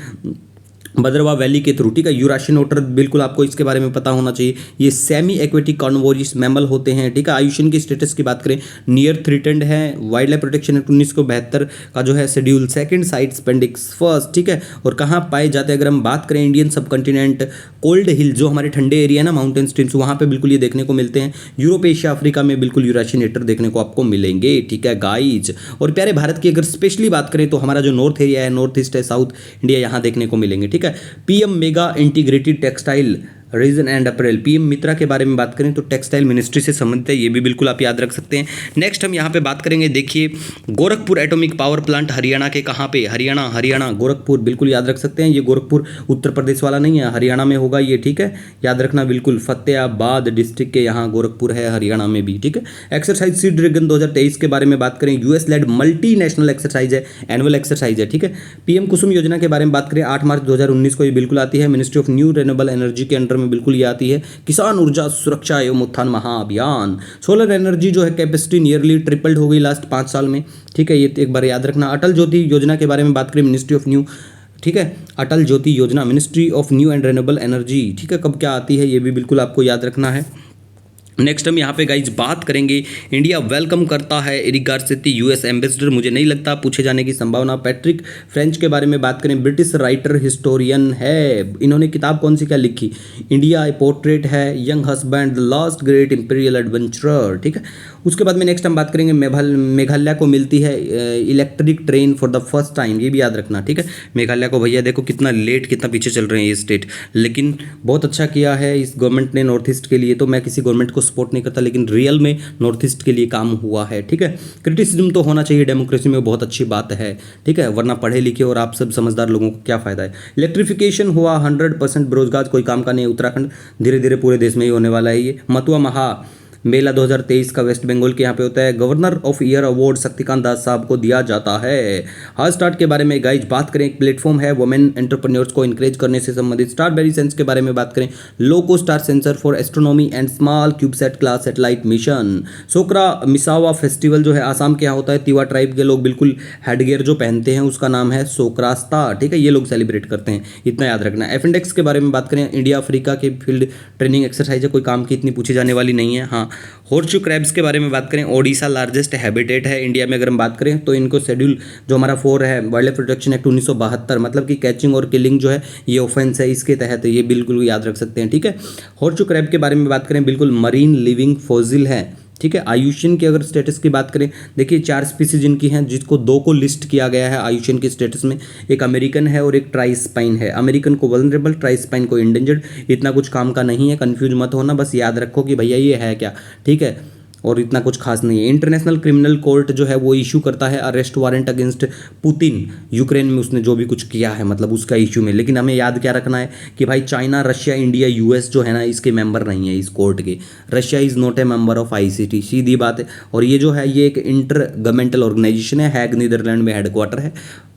भद्रवा वैली के थ्रू, ठीक है। यूराशियन ओटर बिल्कुल आपको इसके बारे में पता होना चाहिए। ये सेमी एक्वेटिक कार्निवोरस मैमल होते हैं, ठीक है। आयुष्मान की स्टेटस की बात करें, नियर थ्रेटेंड है। वाइल्ड लाइफ प्रोटेक्शन एक्ट 1972 का जो है schedule second sites appendix first, ठीक है। और कहाँ पाए जाते हैं अगर हम बात करें इंडियन सब कंटिनेंट, कोल्ड हिल जो हमारे ठंडे एरिया ना माउंटेन स्ट्रीम्स, वहाँ पे बिल्कुल ये देखने को मिलते हैं। यूरोप एशिया अफ्रीका में बिल्कुल यूराशियन एटर देखने को आपको मिलेंगे, ठीक है गाइज। और प्यारे भारत की अगर स्पेशली बात करें तो हमारा जो नॉर्थ एरिया है, नॉर्थ ईस्ट है, साउथ इंडिया, यहाँ देखने को मिलेंगे, ठीक है। PM mega integrated textile reason and April, PM मित्रा के बारे में बात करें तो टेक्सटाइल मिनिस्ट्री से संबंधित है, ये भी बिल्कुल आप याद रख सकते हैं। नेक्स्ट हम यहाँ पे बात करेंगे, देखिए Gorakhpur atomic power plant Haryana के कहाँ पे, हरियाणा गोरखपुर, बिल्कुल याद रख सकते हैं। ये गोरखपुर उत्तर प्रदेश वाला नहीं है, हरियाणा में होगा ये, ठीक है, याद रखना बिल्कुल। फतेहाबाद डिस्ट्रिक्ट के यहाँ गोरखपुर है, हरियाणा में भी, ठीक है। एक्सरसाइज सी ड्रैगन 2023 के बारे में बात करें, US led multi national exercise है, एनुअल एक्सरसाइज है, ठीक है। PM कुसुम योजना के बारे में बात करें 8 मार्च 2019 को ये बिल्कुल आती है। Ministry of new renewable energy के अंडर में बिल्कुल ये आती है। किसान ऊर्जा सुरक्षा एवं उत्थान महाअभियान, सोलर एनर्जी जो है कैपेसिटी नियरली ट्रिपल्ड हो गई लास्ट 5 साल में, ठीक है, ये एक बार याद रखना। अटल ज्योति योजना के बारे में बात करें, मिनिस्ट्री ऑफ न्यू, ठीक है, अटल ज्योति योजना ministry of new and renewable energy, ठीक है, कब क्या आती है ये भी बिल्कुल आपको याद रखना है। नेक्स्ट हम यहाँ पे गाइज बात करेंगे, इंडिया वेलकम करता है इरिगार सिटी US एम्बेसडर, मुझे नहीं लगता पूछे जाने की संभावना। पैट्रिक फ्रेंच के बारे में बात करें, ब्रिटिश राइटर हिस्टोरियन है, इन्होंने किताब कौन सी क्या लिखी, इंडिया ए पोर्ट्रेट है, young husband, the last great imperial adventurer, ठीक है। उसके बाद में नेक्स्ट हम बात करेंगे मेघालय को मिलती है electric train for the first time, ये भी याद रखना, ठीक है। मेघालय को भैया देखो कितना लेट, कितना पीछे चल रहे हैं ये स्टेट, लेकिन बहुत अच्छा किया है इस गवर्नमेंट ने नॉर्थ ईस्ट के लिए, तो मैं किसी गवर्नमेंट को सपोर्ट नहीं करता, लेकिन रियल में नॉर्थ ईस्ट के लिए काम हुआ है, ठीक है। क्रिटिसिज्म तो होना चाहिए डेमोक्रेसी में, बहुत अच्छी बात है, ठीक है, वरना पढ़े लिखे और आप सब समझदार लोगों को क्या फायदा है। इलेक्ट्रिफिकेशन हुआ, 100% बेरोजगार कोई काम का नहीं है उत्तराखंड, धीरे धीरे पूरे देश में ही होने वाला है ये। मतुआ महा मेला 2023 का वेस्ट बंगाल के यहाँ पे होता है। Governor of year award Shaktikanta Das साहब को दिया जाता है। हार्ड स्टार्ट के बारे में गाइज बात करें, एक प्लेटफॉर्म है वुमेन एंटरप्रेन्योर्स को इंकरेज करने से संबंधित। स्टार बेरी सेंस के बारे में बात करें, loco star sensor for astronomy and small CubeSat class satellite mission. सोकरा मिसावा फेस्टिवल जो है आसाम के यहाँ होता है। तिवा ट्राइब के लोग बिल्कुल हेडगियर जो पहनते हैं उसका नाम है सोकरास्ता, ठीक है, ये लोग सेलिब्रेट करते हैं, इतना याद रखना। एफेंडेक्स के बारे में बात करें, इंडिया अफ्रीका के फील्ड ट्रेनिंग एक्सरसाइज है, कोई काम की इतनी पूछी जाने वाली नहीं है। हाँ, हॉर्सशू क्रैब्स के बारे में बात करें, ओडिशा लार्जेस्ट हैबिटेट है इंडिया में। अगर हम बात करें तो इनको शेड्यूल जो हमारा 4 है वाइल्ड लाइफ प्रोटेक्शन एक्ट 1972, मतलब कि कैचिंग और किलिंग जो है ये ऑफेंस है, इसके तहत ये बिल्कुल याद रख सकते हैं, ठीक है। हॉर्सशू क्रैब के बारे में बात करें, बिल्कुल मरीन लिविंग फॉसिल है, ठीक है। आयुष्यन की अगर स्टेटस की बात करें, देखिए 4 स्पीसीज इनकी हैं, जिसको 2 को लिस्ट किया गया है आयुष्यन की स्टेटस में। एक अमेरिकन है और एक ट्राइस्पाइन है। अमेरिकन को वल्नरेबल, ट्राइस्पाइन को इंडेंजर्ड। इतना कुछ काम का नहीं है, कंफ्यूज मत होना, बस याद रखो कि भैया ये है क्या, ठीक है, और इतना कुछ खास नहीं है। इंटरनेशनल क्रिमिनल कोर्ट जो है वो इशू करता है arrest warrant against Putin, Ukraine में उसने जो भी कुछ किया है, मतलब उसका इशू में। लेकिन हमें याद क्या रखना है कि भाई चाइना, रशिया, इंडिया, यूएस जो है ना, इसके मेंबर नहीं है इस कोर्ट के। Russia is not a member of ICT, सीधी बात है। और ये जो है ये एक इंटर गवर्नमेंटल ऑर्गेनाइजेशन है, हैग नीदरलैंड में हेडक्वार्टर है,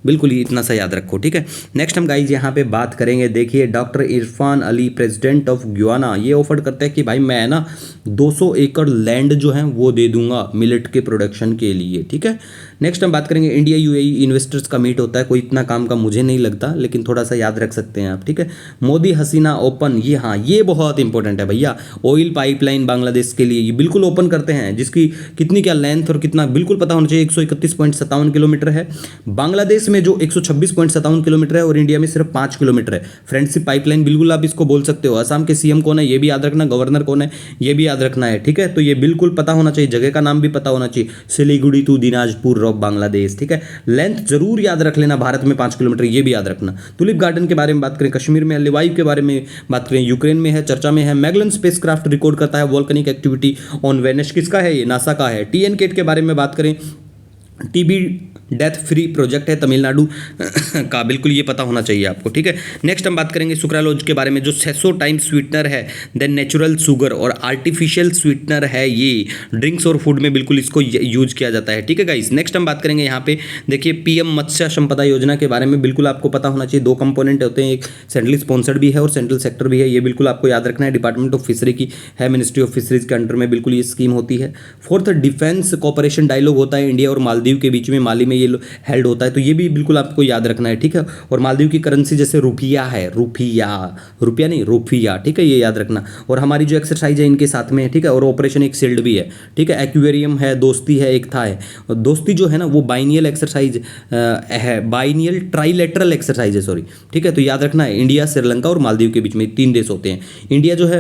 बिल्कुल ही इतना सा याद रखो, ठीक है। नेक्स्ट हम गाइज यहाँ पे बात करेंगे, देखिए doctor Irfan Ali president of Guyana ये ऑफर करते हैं कि भाई मैं ना 200 एकड़ लैंड जो है वो दे दूंगा मिलेट के प्रोडक्शन के लिए, ठीक है। नेक्स्ट हम बात करेंगे, इंडिया यूएई इन्वेस्टर्स का मीट होता है, कोई इतना काम का मुझे नहीं लगता, लेकिन थोड़ा सा याद रख सकते हैं आप, ठीक है। मोदी हसीना ओपन, ये हाँ ये बहुत इंपॉर्टेंट है भैया। ऑयल पाइपलाइन बांग्लादेश के लिए ये बिल्कुल ओपन करते हैं, जिसकी कितनी क्या लेंथ और कितना बिल्कुल पता होना चाहिए। 131.57 किलोमीटर है। बांग्लादेश में जो 126.57 किलोमीटर है और इंडिया में सिर्फ 5 किलोमीटर है। फ्रेंडशिप पाइपलाइन बिल्कुल आप इसको बोल सकते हो। असम के सीएम कौन है ये भी याद रखना, गवर्नर कौन है ये भी याद रखना है, ठीक है। तो ये बिल्कुल पता होना चाहिए, जगह का नाम भी पता होना चाहिए, सिलीगुड़ी टू दिनाजपुर ऑफ बांग्लादेश, ठीक है। लेंथ जरूर याद रख लेना, भारत में 5 किलोमीटर, ये भी याद रखना। टुलिप गार्डन के बारे में बात करें, कश्मीर में, लिवाइव के बारे में बात करें, यूक्रेन में है, चर्चा में है। मैगलन स्पेसक्राफ्ट रिकॉर्ड करता है वोल्केनिक एक्टिविटी ऑन वेनस, किसका है ये, नासा का है। TNCAT के बारे में बात करें, टीबी डेथ फ्री प्रोजेक्ट है तमिलनाडु का, बिल्कुल ये पता होना चाहिए आपको, ठीक है। नेक्स्ट हम बात करेंगे सुक्रालोज के बारे में, जो 600 टाइम्स स्वीटनर है देन नेचुरल शुगर और आर्टिफिशियल स्वीटनर है, ये ड्रिंक्स और फूड में बिल्कुल इसको यूज किया जाता है, ठीक है गाइस। नेक्स्ट हम बात करेंगे यहाँ पे, देखिए पीएम मत्स्य संपदा योजना के बारे में बिल्कुल आपको पता होना चाहिए। 2 कंपोनेंट होते हैं, एक सेंट्रली स्पॉन्सर्ड भी है और सेंट्रल सेक्टर भी है, ये बिल्कुल आपको याद रखना है। डिपार्टमेंट ऑफ फिशरी की है, मिनिस्ट्री ऑफ फिशरीज के अंडर में बिल्कुल ये स्कीम होती है। 4th डिफेंस कॉपरेशन डायलॉग होता है इंडिया और मालदीव के बीच में, माली में ये हेल्ड होता है, तो ये भी बिल्कुल आपको याद रखना है, ठीक है। और मालदीव की करेंसी जैसे रुपया है, रुपया नहीं रुपया, ठीक है, ये याद रखना। और हमारी जो एक्सरसाइज है इनके साथ में है, ठीक है। और ऑपरेशन एक शील्ड भी है, ठीक है। एक्वेरियम है, दोस्ती है, एक था है। और दोस्ती जो है ना वो बाइनियल एक्सरसाइज है, बाइनियल ट्राइलेटरल एक्सरसाइज है, सॉरी, ठीक है। तो याद रखना है, इंडिया, श्रीलंका और मालदीव के बीच में 3 देश होते हैं। इंडिया जो है,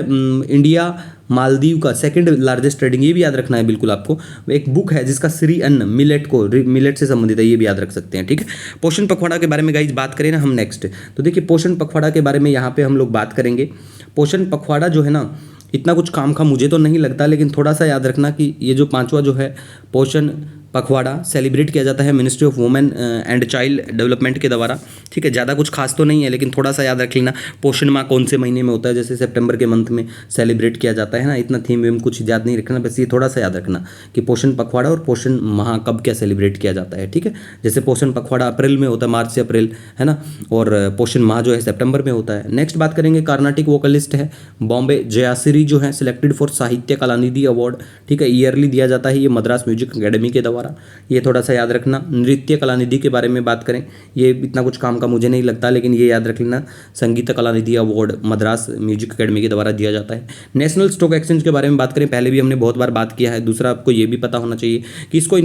इंडिया मालदीव का 2nd लार्जेस्ट ट्रेडिंग, ये भी याद रखना है बिल्कुल आपको। एक बुक है जिसका श्री अन्न मिलेट को, मिलेट से संबंधित है, ये भी याद रख सकते हैं, ठीक है। पोषण पखवाड़ा के बारे में गाइज बात करें ना हम नेक्स्ट, तो देखिए पोषण पखवाड़ा के बारे में यहाँ पे हम लोग बात करेंगे। पोषण पखवाड़ा जो है ना इतना कुछ काम का मुझे तो नहीं लगता, लेकिन थोड़ा सा याद रखना कि ये जो 5वां जो है पोषण पखवाड़ा सेलिब्रेट किया जाता है ministry of women and child development के द्वारा, ठीक है। ज़्यादा कुछ खास तो नहीं है, लेकिन थोड़ा सा याद रख लेना। पोषण माह कौन से महीने में होता है, जैसे सितंबर के मंथ में सेलिब्रेट किया जाता है ना, इतना थीम वीम कुछ याद नहीं रखना, बस ये थोड़ा सा याद रखना कि पोषण पखवाड़ा और पोषण माह कब क्या सेलिब्रेट किया जाता है, ठीक है। जैसे पोषण पखवाड़ा अप्रैल में होता है, मार्च से अप्रैल, है ना, और पोषण माह जो है सितंबर में होता है। नेक्स्ट बात करेंगे, कार्नाटिक वोकलिस्ट है बॉम्बे जयासिरी, जो है सिलेक्टेड फॉर साहित्य कलानिधि अवार्ड, ठीक है, ईयरली दिया जाता है ये मद्रास म्यूजिक अकेडमी के द्वारा, ये थोड़ा सा याद रखना। नृत्य कलानिधि के बारे में बात करें, ये इतना कुछ काम का मुझे नहीं लगता, लेकिन ये याद रख लेना, संगीत Kalanidhi award Madras music academy के द्वारा दिया जाता है। नेशनल स्टॉक एक्सचेंज के बारे में बात करें, पहले भी हमने बहुत बार बात किया है। दूसरा आपको ये भी पता होना चाहिए कि इसको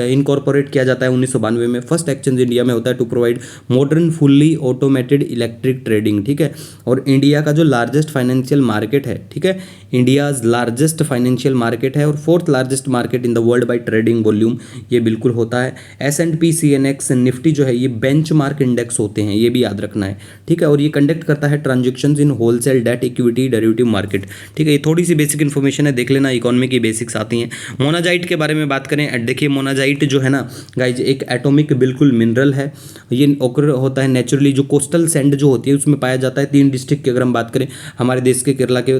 इनकॉर्पोरेट किया जाता है 1992 में। फर्स्ट एक्सचेंज इंडिया में होता है to provide modern fully automated electric trading, ठीक है। और इंडिया का जो लार्जेस्ट फाइनेंशियल मार्केट है, ठीक है, इंडियाज लार्जेस्ट फाइनेंशियल मार्केट है और 4th largest market in the world by trading volume, ये बिल्कुल होता है। S&P CNX निफ्टी जो है ये बेंचमार्क इंडेक्स होते हैं, ये भी याद रखना है, ठीक है। और ये कंडक्ट करता है ट्रांजेक्शन्स इन wholesale debt equity derivative market, ठीक है। ये थोड़ी सी बेसिक इन्फॉर्मेशन है, देख लेना, इकोनॉमी की बेसिक्स आती हैं। मोनाजाइट के बारे में बात करें, देखिए मोनाजाइट जो है ना गाइज एक एटॉमिक बिल्कुल मिनरल है। ये ओकर होता है नेचुरली, जो कोस्टल सैंड जो होती है उसमें पाया जाता है। 3 डिस्ट्रिक्ट की अगर हम बात करें हमारे देश के, केरला के,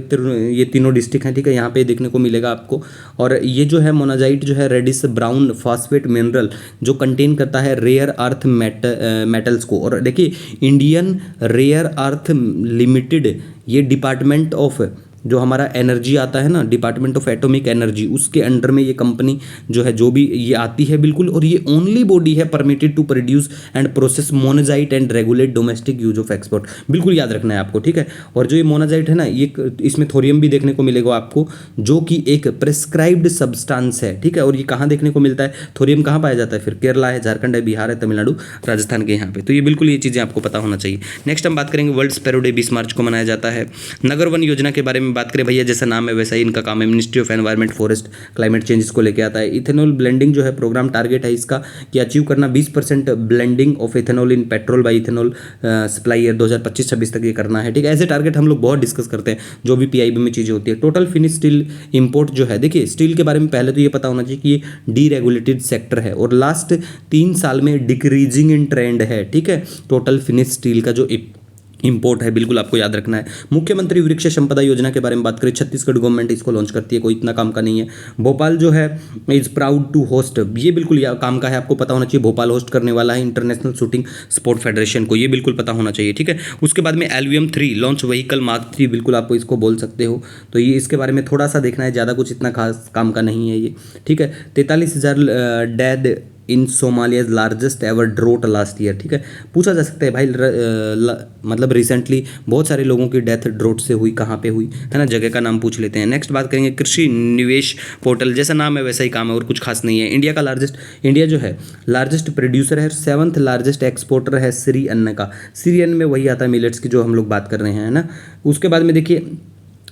ये तीनों डिस्ट्रिक्ट हैं, ठीक है, यहाँ पे देखने को मिलेगा आपको। और ये जो है मोनाजाइट जो है रेडिस ब्राउन फॉस्फेट मिनरल जो कंटेन करता है रेयर अर्थ मेटल्स को। और देखिए इंडियन रेयर अर्थ लिमिटेड, ये डिपार्टमेंट ऑफ जो हमारा एनर्जी आता है ना, डिपार्टमेंट ऑफ एटॉमिक एनर्जी, उसके अंडर में ये कंपनी जो है जो भी ये आती है बिल्कुल। और ये ओनली बॉडी है permitted to produce and process monazite and regulate domestic use of export, बिल्कुल याद रखना है आपको, ठीक है। और जो ये मोनाजाइट है ना, ये इसमें थोरियम भी देखने को मिलेगा आपको, जो कि एक प्रिस्क्राइब्ड सब्सटेंस है, ठीक है। और ये कहाँ देखने को मिलता है, थोरियम कहाँ पाया जाता है, फिर केरला है, झारखंड है, बिहार है, तमिलनाडु, राजस्थान के यहाँ पे। तो ये बिल्कुल ये चीज़ें आपको पता होना चाहिए। नेक्स्ट हम बात करेंगे वर्ल्ड स्पैरो डे 20 मार्च को मनाया जाता है। नगर वन योजना के बारे में बात करें, भैया जैसा नाम है वैसा ही इनका काम है, ministry of environment forest climate change को लेके आता है। इथेनॉल ब्लेंडिंग जो है प्रोग्राम टारगेट है इसका कि अचीव करना 20% blending of ethanol in petrol by ethanol supply year 2025-26 तक ये करना है, ठीक है। ऐसे टारगेट हम लोग बहुत डिस्कस करते हैं जो भी पीआईबी में चीज़ें होती है। टोटल फिनिश स्टील इंपोर्ट जो है, देखिए स्टील के बारे में पहले तो ये पता होना चाहिए कि ये डीरेगुलेटेड सेक्टर है और लास्ट 3 साल में डिक्रीजिंग इन ट्रेंड है, ठीक है। टोटल फिनिश स्टील का जो इंपोर्ट है बिल्कुल आपको याद रखना है। मुख्यमंत्री वृक्ष संपदा योजना के बारे में बात करें, छत्तीसगढ़ गवर्नमेंट इसको लॉन्च करती है, कोई इतना काम का नहीं है। भोपाल जो है इज प्राउड टू होस्ट, ये बिल्कुल काम का है, आपको पता होना चाहिए। भोपाल होस्ट करने वाला है इंटरनेशनल शूटिंग स्पोर्ट फेडरेशन को, ये बिल्कुल पता होना चाहिए, ठीक है। उसके बाद में LVM 3 लॉन्च व्हीकल मार्क 3, बिल्कुल आपको इसको बोल सकते हो। तो ये इसके बारे में थोड़ा सा देखना है, ज़्यादा कुछ इतना खास काम का नहीं है ये, ठीक है। 43,000 death in Somalia's largest ever drought last year, ठीक है। पूछा जा सकता है भाई मतलब रिसेंटली बहुत सारे लोगों की डेथ ड्रोट से हुई, कहाँ पे हुई है ना, जगह का नाम पूछ लेते हैं। नेक्स्ट बात करेंगे कृषि निवेश पोर्टल, जैसा नाम है वैसा ही काम है और कुछ खास नहीं है। इंडिया जो है लार्जेस्ट प्रोड्यूसर है, 7th लार्जेस्ट एक्सपोर्टर है श्री अन्न का। श्री अन्न में वही आता है मिलेट्स की जो हम लोग बात कर रहे हैं, है ना। उसके बाद में देखिए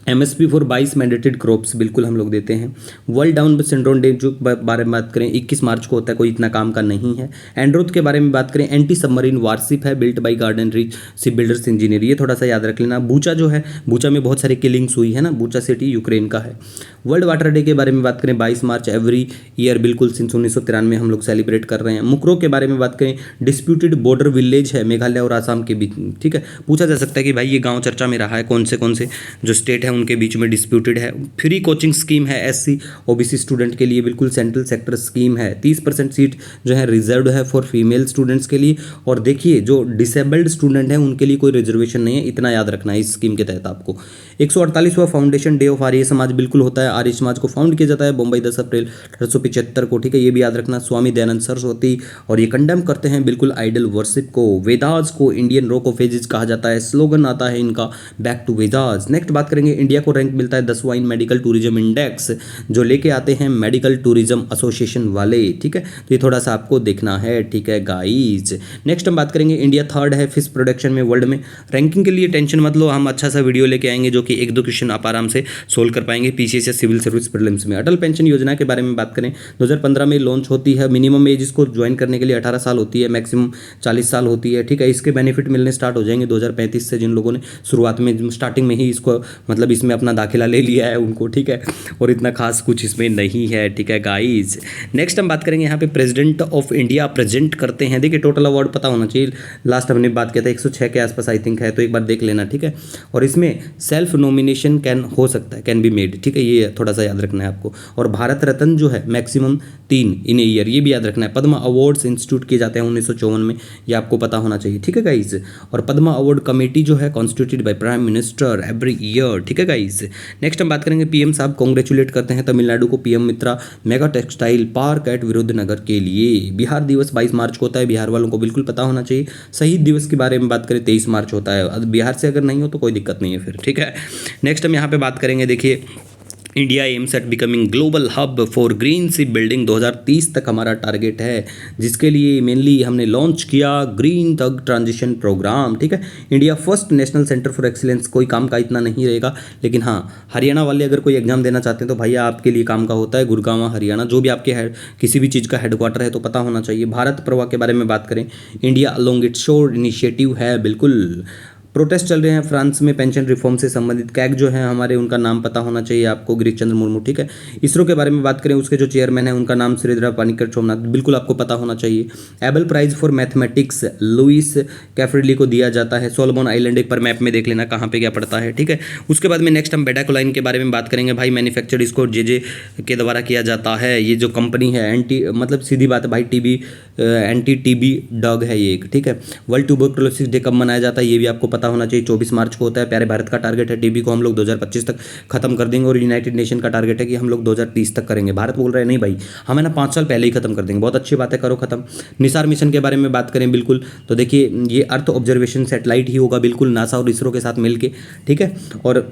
MSP फॉर 22 मैंडेटेड क्रॉप्स बिल्कुल हम लोग देते हैं। वर्ल्ड डाउन सिंड्रोम डे जो बारे में बात करें 21 मार्च को होता है, कोई इतना काम का नहीं है। एंड्रोथ के बारे में बात करें, एंटी सबमरीन वारशिप है built by garden reach ship builders engineer, ये थोड़ा सा याद रख लेना। बूचा जो है, बूचा में बहुत सारी किलिंग्स हुई है ना, बूचा सिटी यूक्रेन का है। वर्ल्ड वाटर डे के बारे में बात करें 22 मार्च एवरी ईयर बिल्कुल सिंस 1993 हम लोग सेलिब्रेट कर रहे हैं। मुकरो के बारे में बात करें, डिस्प्यूटेड बॉर्डर विलेज है मेघालय और आसाम के बीच, ठीक है। पूछा जा सकता है कि भाई ये गाँव चर्चा में रहा है, कौन से जो स्टेट है उनके बीच में डिस्प्यूटेड है। फ्री कोचिंग स्कीम है SC OBC स्टूडेंट के लिए, बिल्कुल सेंट्रल सेक्टर स्कीम है। 30% सीट जो है रिजर्व्ड है फॉर फीमेल स्टूडेंट्स के लिए। और देखिए जो डिसेबल्ड स्टूडेंट है उनके लिए कोई रिजर्वेशन नहीं है, इतना याद रखना है इस स्कीम के तहत आपको। 148वां foundation day of Arya Samaj बिल्कुल होता है, आर्य समाज को फाउंड किया जाता है मुंबई 10 अप्रैल 1875 को, ठीक है, ये भी याद रखना। स्वामी दयानंद सरस्वती, और ये कंडेम करते हैं बिल्कुल आइडल वर्शिप को। वेदास को इंडियन रॉक ऑफ एजेस कहा जाता है, स्लोगन आता है इनका बैक टू वेदास। नेक्स्ट बात करेंगे, इंडिया को रैंक मिलता है 10वां इन मेडिकल टूरिज्म इंडेक्स, जो लेके आते हैं मेडिकल टूरिज्म एसोसिएशन वाले, ठीक है। तो ये थोड़ा सा आपको देखना है, ठीक है गाइज। नेक्स्ट हम बात करेंगे, इंडिया 3rd है फिश प्रोडक्शन में वर्ल्ड में। रैंकिंग के लिए टेंशन मत लो, हम अच्छा सा वीडियो लेके आएंगे जो कि 1-2 क्वेश्चन आप आराम से सोल्व कर पाएंगे PCS या सिविल सर्विस प्रीलिम्स में। अटल पेंशन योजना के बारे में बात करें, 2015 में लॉन्च होती है। मिनिमम एज इसको ज्वाइन करने के लिए 18 साल होती है, मैक्सिमम 40 साल होती है, ठीक है। इसके बेनिफिट मिलने स्टार्ट हो जाएंगे 2035 से, जिन लोगों ने शुरुआत में स्टार्टिंग में ही इसको मतलब इसमें अपना दाखिला ले लिया है उनको, ठीक है। और इतना खास कुछ इसमें नहीं है, ठीक है गाइज। नेक्स्ट हम बात करेंगे यहाँ पे प्रेसिडेंट ऑफ इंडिया प्रेजेंट करते हैं। देखिए टोटल अवार्ड पता होना चाहिए, लास्ट हमने बात किया था 106 के आसपास आई थिंक है, तो एक बार देख लेना, ठीक है। और इसमें सेल्फ नॉमिनेशन हो सकता है, कैन बी मेड, ठीक है, ये थोड़ा सा याद रखना है आपको। और भारत रत्न जो है मैक्सिमम 3 इन ए ईयर, ये भी याद रखना है। पद्मा अवार्ड्स इंस्टीट्यूट किए जाते हैं 1954 में, ये आपको पता होना चाहिए, ठीक है गाइज। और पद्मा अवार्ड कमेटी जो है constituted by prime minister every year, ठीक है गाइज। नेक्स्ट हम बात करेंगे, PM साहब कॉन्ग्रेचुलेट करते हैं तमिलनाडु को PM मित्रा mega textile park eight Virudhunagar के लिए। बिहार दिवस 22 मार्च को होता है, बिहार वालों को बिल्कुल पता होना चाहिए। शहीद दिवस के बारे में बात करें 23 मार्च होता है, बिहार से अगर नहीं हो तो कोई दिक्कत नहीं है फिर, ठीक है। नेक्स्ट हम यहाँ पे बात करेंगे, देखिए India aims at becoming global hub for green ship building 2030 तक हमारा टारगेट है, जिसके लिए मेनली हमने लॉन्च किया ग्रीन तग ट्रांजिशन प्रोग्राम। ठीक है, India first national centre for excellence. कोई काम का इतना नहीं रहेगा, लेकिन हाँ, हरियाणा वाले अगर कोई एग्जाम देना चाहते हैं तो भैया आपके लिए काम का होता है। गुड़गांव हरियाणा, जो भी आपके किसी भी चीज़ का हेडक्वार्टर है तो पता होना चाहिए। भारत प्रवाह के बारे में बात करें, इंडिया अलोंग इट्स शोर इनिशिएटिव है, बिल्कुल। प्रोटेस्ट चल रहे हैं फ्रांस में पेंशन रिफॉर्म से संबंधित। कैग जो है हमारे, उनका नाम पता होना चाहिए आपको, गिरीश चंद्र मुर्मू। ठीक है, इसरो के बारे में बात करें, उसके जो चेयरमैन है उनका नाम श्रीधर पानिकर सोमनाथ, बिल्कुल आपको पता होना चाहिए। Abel prize for mathematics Luis Caffarelli को दिया जाता है। सोलोमन आइलैंड एक बार मैप में देख लेना कहाँ पे क्या पड़ता है। ठीक है, उसके बाद में नेक्स्ट हम बेटाकोलाइन के बारे में बात करेंगे। भाई मैन्युफैक्चर्ड इसको जे के द्वारा किया जाता है। ये जो कंपनी है एंटी, मतलब सीधी बात है भाई, टीबी एंटी टीबी ड्रग है ये एक। ठीक है, वर्ल्ड ट्यूबरकुलोसिस डे कब मनाया जाता है ये भी आपको पता होना चाहिए, 24 मार्च को होता है। प्यारे भारत का टारगेट है टीबी को हम लोग 2025 तक खत्म कर देंगे, और यूनाइटेड नेशन का टारगेट है कि हम लोग 2030 तक करेंगे। भारत बोल रहे हैं नहीं भाई, हमें ना 5 साल पहले ही खत्म कर देंगे। बहुत अच्छी बात है, करो खत्म। निसार मिशन के बारे में बात करें, बिल्कुल, तो देखिए ये अर्थ ऑब्जर्वेशन सैटेलाइट ही होगा, बिल्कुल, नासा और इसरो के साथ मिलके। ठीक है, और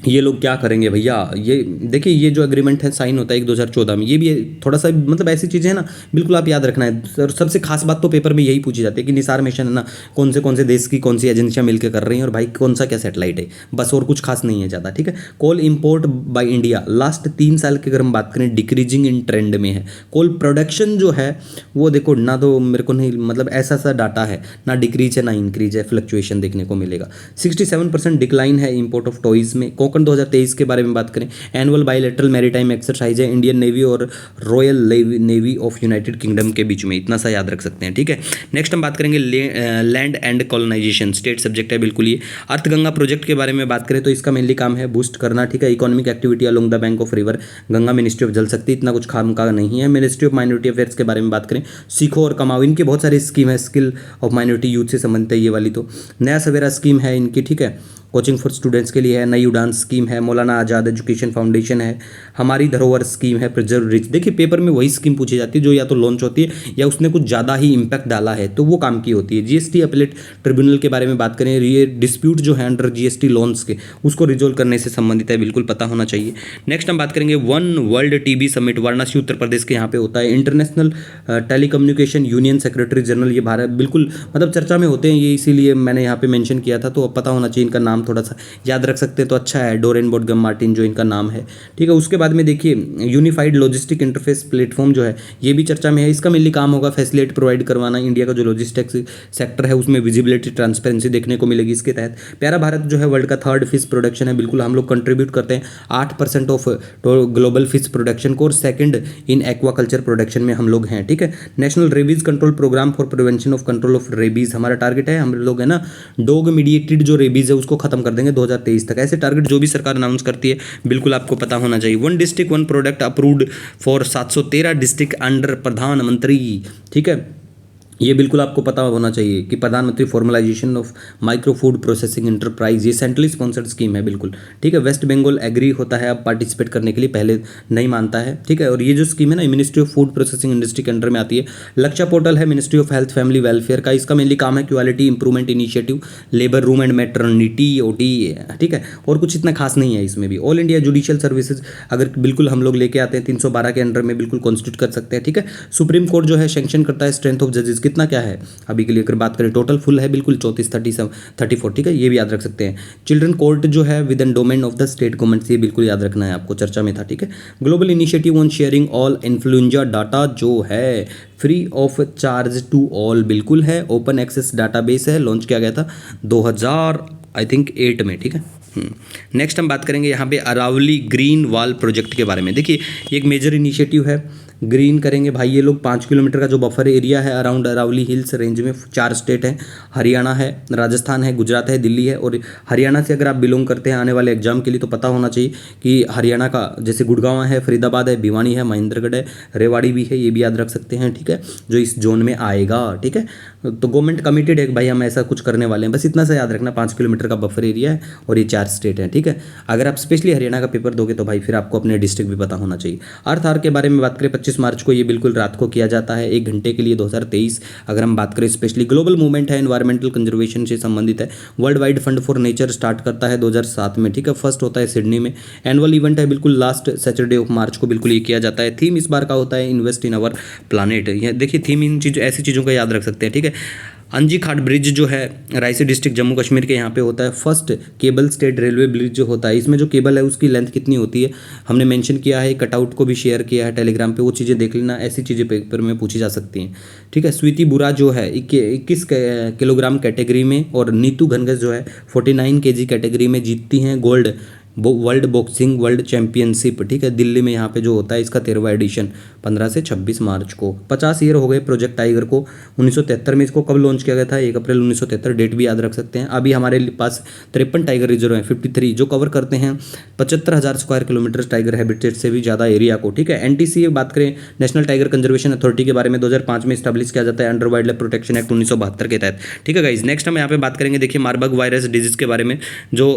ये लोग क्या करेंगे भैया, ये देखिए ये जो एग्रीमेंट है साइन होता है 2014 में, ये भी थोड़ा सा मतलब ऐसी चीज़ें हैं ना, बिल्कुल आप याद रखना है। और सबसे खास बात तो पेपर में यही पूछी जाती है कि निसार मिशन है ना, कौन से देश की कौन सी एजेंसियां मिलकर कर रही हैं, और भाई कौन सा क्या सैटेलाइट है, बस, और कुछ खास नहीं है ज़्यादा। ठीक है, coal import by India last 3 साल की अगर हम बात करें, डिक्रीजिंग इन ट्रेंड में है। कोल प्रोडक्शन जो है वो देखो ना, तो मेरे को नहीं, मतलब ऐसा सा डाटा है ना, डिक्रीज है ना इंक्रीज है, फ्लक्चुएशन देखने को मिलेगा। 67% डिक्लाइन है इंपोर्ट ऑफ टॉयज़ में। कोकण 2023 के बारे में बात करें, एनुअल बायलैटरल मैरीटाइम एक्सरसाइज है इंडियन नेवी और royal navy of United kingdom के बीच में, इतना सा याद रख सकते हैं। ठीक है, नेक्स्ट हम बात करेंगे land and colonisation, state subject है बिल्कुल ये। अर्थ-गंगा प्रोजेक्ट के बारे में बात करें तो इसका मेनली काम है बूस्ट करना। ठीक है, economic activity along the bank of river Ganga, ministry of जल शक्ति, इतना कुछ काम का नहीं है। मिनिस्ट्री ऑफ माइनॉरिटी अफेयर्स के बारे में बात करें, सीखो और कमाओ, इनकी बहुत सारी स्कीम है, स्किल ऑफ माइनॉरिटी यूथ से संबंधित है ये वाली। तो नया सवेरा स्कीम है इनकी। ठीक है, कोचिंग फॉर स्टूडेंट्स के लिए है। नई उड़ान स्कीम है। मौलाना आज़ाद एजुकेशन फाउंडेशन है। हमारी धरोहर स्कीम है। प्रिजर्व रिच, देखिए पेपर में वही स्कीम पूछी जाती है जो या तो लॉन्च होती है या उसने कुछ ज़्यादा ही इम्पैक्ट डाला है तो वो काम की होती है। जीएसटी अपीलेट ट्रिब्यूनल के बारे में बात करें, ये डिस्प्यूट जो है अंडर जीएसटी लॉन्स के, उसको रिजोल्व करने से संबंधित है, बिल्कुल पता होना चाहिए। नेक्स्ट हम बात करेंगे one world TB summit, Varanasi Uttar Pradesh के यहाँ पे होता है। International telecommunication union secretary general, ये भारत बिल्कुल मतलब चर्चा में होते हैं ये, इसीलिए मैंने यहाँ पे मेंशन किया था, तो अब पता होना चाहिए इनका नाम, थोड़ा सा याद रख सकते हैं तो अच्छा है। डोरेन बोटगम मार्टिन जो इनका नाम है। ठीक है, उसके बाद में देखिए यूनिफाइड लॉजिस्टिक इंटरफेस प्लेटफॉर्म जो है ये भी चर्चा में है। इसका मेनली काम होगा फैसिलिटी प्रोवाइड करवाना। इंडिया का जो लॉजिस्टिक्स सेक्टर है उसमें विजिबिलिटी ट्रांसपेरेंसी देखने को मिलेगी इसके तहत। प्यारा भारत जो है वर्ल्ड का 3rd फिश प्रोडक्शन है, बिल्कुल हम लोग कंट्रीब्यूट करते हैं 8% ऑफ ग्लोबल फिश प्रोडक्शन को, और 2nd इन एक्वाकल्चर प्रोडक्शन में हम लोग हैं। ठीक है, national rabies control program for prevention of control of rabies हमारा टारगेट है। हम लोग है ना डॉग मीडिएटेड जो रेबीज है उसको खत्म कर देंगे 2023 तक। ऐसे टारगेट जो भी सरकार अनाउंस करती है बिल्कुल आपको पता होना चाहिए। 1 district 1 product approved for 713 district under प्रधानमंत्री। ठीक है, ये बिल्कुल आपको पता होना चाहिए कि प्रधानमंत्री formalisation of micro food processing enterprise, ये सेंट्रली स्पॉन्सर्ड स्कीम है बिल्कुल। ठीक है, वेस्ट बंगाल एग्री होता है अब पार्टिसिपेट करने के लिए, पहले नहीं मानता है। ठीक है, और ये जो स्कीम है ना ministry of food processing industry के अंडर में आती है। लक्ष्य पोर्टल है ministry of health family welfare का, इसका मेनली काम है quality improvement initiative, labour room and maternity OT. ठीक है, और कुछ इतना खास नहीं है इसमें भी। ऑल इंडिया जुडिशियल सर्विसेज अगर बिल्कुल हम लोग लेके आते हैं 312 के अंडर में बिल्कुल कॉन्स्टिट्यूट कर सकते हैं। ठीक है, सुप्रीम कोर्ट जो है सेंक्शन करता है स्ट्रेंथ ऑफ जजेस, कितना क्या है अभी के लिए अगर बात करें, टोटल फुल है बिल्कुल 34 ठीक है, ये भी याद रख सकते हैं। चिल्ड्रन कोर्ट जो है with in domain of the state government, ये बिल्कुल याद रखना है आपको, चर्चा में था। ठीक है, global initiative on sharing all influenza data जो है free of charge to all, बिल्कुल है। ओपन एक्सेस डाटाबेस है, लॉन्च किया गया था 2008 में। ठीक है, नेक्स्ट हम बात करेंगे यहाँ पे अरावली ग्रीन वॉल प्रोजेक्ट के बारे में। देखिए ये एक मेजर इनिशिएटिव है, ग्रीन करेंगे भाई ये लोग। 5 किलोमीटर का जो बफर एरिया है अराउंड अरावली हिल्स रेंज में, 4 स्टेट हैं, हरियाणा है, राजस्थान है, गुजरात है, दिल्ली है। और हरियाणा से अगर आप बिलोंग करते हैं आने वाले एग्जाम के लिए तो पता होना चाहिए कि हरियाणा का जैसे गुड़गांव है, फरीदाबाद है, भिवानी है, महेंद्रगढ़ है, रेवाड़ी भी है, ये भी याद रख सकते हैं। ठीक है, जो इस जोन में आएगा। ठीक है, तो गवर्नमेंट कमिटेड है कि भाई हम ऐसा कुछ करने वाले हैं, बस इतना सा याद रखना। 5 किलोमीटर का बफर एरिया है और ये 4 स्टेट हैं, ठीक है। अगर आप स्पेशली हरियाणा का पेपर दोगे तो भाई फिर आपको अपने डिस्ट्रिक्ट भी पता होना चाहिए। अर्थ आवर के बारे में बात करें 25 मार्च को ये बिल्कुल रात को किया जाता है 1 घंटे के लिए 2023। अगर हम बात करें स्पेशली ग्लोबल मूवमेंट है, एनवायरमेंटल कंजर्वेशन से संबंधित है। World wide fund for nature start करता है 2007 में, ठीक है। फर्स्ट होता है सिडनी में। एनुअल इवेंट है बिल्कुल लास्ट सैटरडे ऑफ मार्च को बिल्कुल ये किया जाता है। थीम इस बार का होता है इन्वेस्ट इन अवर प्लानेट। ये देखिए थीम इन चीज़ ऐसी चीज़ों का याद रख सकते हैं, ठीक है। अंजी घाट ब्रिज जो है रायसी डिस्ट्रिक्ट जम्मू कश्मीर के यहाँ पे होता है। First cable stayed railway bridge जो होता है, इसमें जो केबल है उसकी लेंथ कितनी होती है हमने मेंशन किया है, कटआउट को भी शेयर किया है टेलीग्राम पे, वो चीज़ें देख लेना। ऐसी चीज़ें पेपर में पूछी जा सकती हैं, ठीक है। स्वीति बुरा जो है 21 किलोग्राम कैटेगरी में और नीतू घनघस जो है 49 kg कैटेगरी में जीतती हैं gold world boxing world championship, ठीक है। दिल्ली में यहाँ पे जो होता है इसका 13वां एडिशन 15 से 26 मार्च को। 50 ईयर हो गए प्रोजेक्ट टाइगर को। 1973 में इसको कब लॉन्च किया गया था? 1 अप्रैल 1973, डेट भी याद रख सकते हैं। अभी हमारे पास 53 टाइगर रिजर्व हैं, 53 जो कवर करते हैं 75,000 स्क्वायर किलोमीटर टाइगर हैबिटेट से भी ज़्यादा एरिया को, ठीक है। NTC बात करें नेशनल टाइगर कंजर्वेशन अथॉरिटी के बारे में 2005 में स्टैब्लिश किया जाता है under wild life protection act 1972 के तहत, ठीक है गाइज। नेक्स्ट हम यहाँ पे बात करेंगे देखिए मार्बर्ग वायरस डिजीज के बारे में जो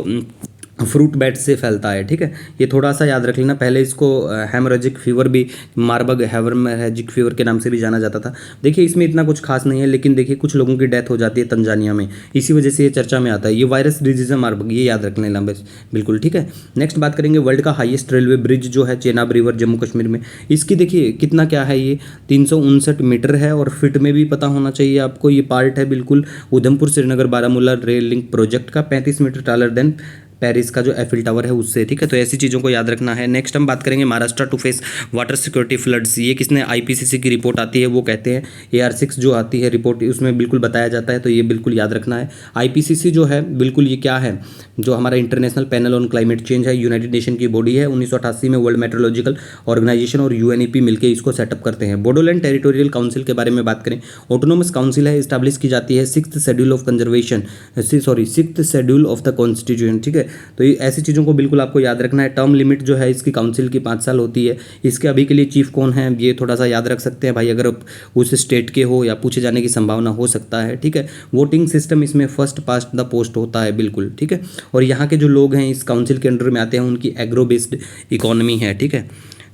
फ्रूट बैट से फैलता है, ठीक है। ये थोड़ा सा याद रख लेना। पहले इसको हेमोरेजिक फीवर भी मार्बर्ग हेमोरेजिक फीवर के नाम से भी जाना जाता था। देखिए इसमें इतना कुछ खास नहीं है, लेकिन देखिए कुछ लोगों की डेथ हो जाती है तंजानिया में, इसी वजह से ये चर्चा में आता है। ये वायरस डिजीज है मार्बर्ग, ये याद रख लेना बस बिल्कुल, ठीक है। नेक्स्ट बात करेंगे वर्ल्ड का हाईएस्ट रेलवे ब्रिज जो है चेनाब रिवर जम्मू कश्मीर में। इसकी देखिए कितना क्या है, ये 359 मीटर है और फिट में भी पता होना चाहिए आपको। ये पार्ट है बिल्कुल Udhampur Srinagar Baramulla rail link project का, 35 मीटर टालर देन पेरिस का जो एफिल टावर है उससे, ठीक है। तो ऐसी चीज़ों को याद रखना है। नेक्स्ट हम बात करेंगे Maharashtra to face water security floods. ये किसने IPCC की रिपोर्ट आती है, वो कहते हैं AR6 जो आती है रिपोर्ट, उसमें बिल्कुल बताया जाता है, तो ये बिल्कुल याद रखना है। IPCC जो है बिल्कुल ये क्या है, जो हमारा international panel on climate change है, यूनाइटेड नेशन की बॉडी है। 1988 में वर्ल्ड मेट्रोलॉजिकल ऑर्गेनाइजेशन और UNEP मिलकर इसको सेटअप करते हैं। बोडोलैंड टेरिटोरियल काउंसिल के बारे में बात करें, ऑटोनोमस काउंसिल है, इस्टेब्लिश की जाती है 6th schedule of conservation 6th schedule of the constitution, ठीक है। तो ये ऐसी चीज़ों को बिल्कुल आपको याद रखना है। टर्म लिमिट जो है इसकी काउंसिल की 5 साल होती है। इसके अभी के लिए चीफ कौन है ये थोड़ा सा याद रख सकते हैं भाई, अगर आप उस स्टेट के हो या पूछे जाने की संभावना हो सकता है, ठीक है। वोटिंग सिस्टम इसमें फर्स्ट पास्ट द पोस्ट होता है बिल्कुल, ठीक है। और यहाँ के जो लोग हैं इस काउंसिल के अंडर में आते हैं उनकी एग्रो बेस्ड इकोनॉमी है, ठीक है।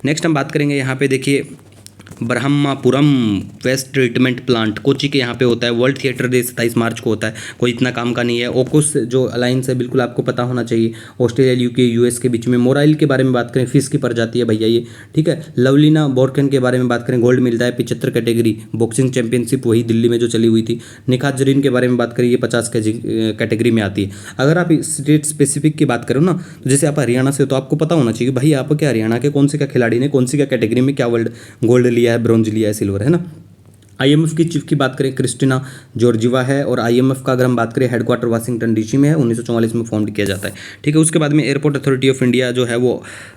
नेक्स्ट हम बात करेंगे यहाँ पे देखिए Brahmapuram waste treatment plant Kochi के यहाँ पे होता है। वर्ल्ड थिएटर डे 27 मार्च को होता है, कोई इतना काम का नहीं है। ओकुस जो अलायंस है बिल्कुल आपको पता होना चाहिए, ऑस्ट्रेलिया UK US के बीच में। मोराइल के बारे में बात करें, फिश की प्रजाति है भैया ये, ठीक है। लवलीना बोर्कन के बारे में बात करें, गोल्ड मिलता है 75 कैटेगरी बॉक्सिंग चैंपियनशिप वही दिल्ली में जो चली हुई थी। निखात जरीन के बारे में बात करें, ये 50 कैटेगरी में आती है। अगर आप स्टेट स्पेसिफिक की बात करो ना, तो जैसे आप हरियाणा से हो तो आपको पता होना चाहिए भाई आप क्या हरियाणा के कौन से क्या खिलाड़ी ने कौन सी क्या कैटेगरी में क्या वर्ल्ड गोल्ड लिया है, ब्रॉन्ज लिया है, सिल्वर, है ना। IMF की चीफ की बात करें क्रिस्टिना जॉर्जिवा है, और IMF का अगर हम बात करें हेडक्वार्टर वाशिंगटन DC में है, 1944 में फॉर्म किया जाता है, ठीक है। उसके बाद में एयरपोर्ट अथॉरिटी ऑफ इंडिया जो है वो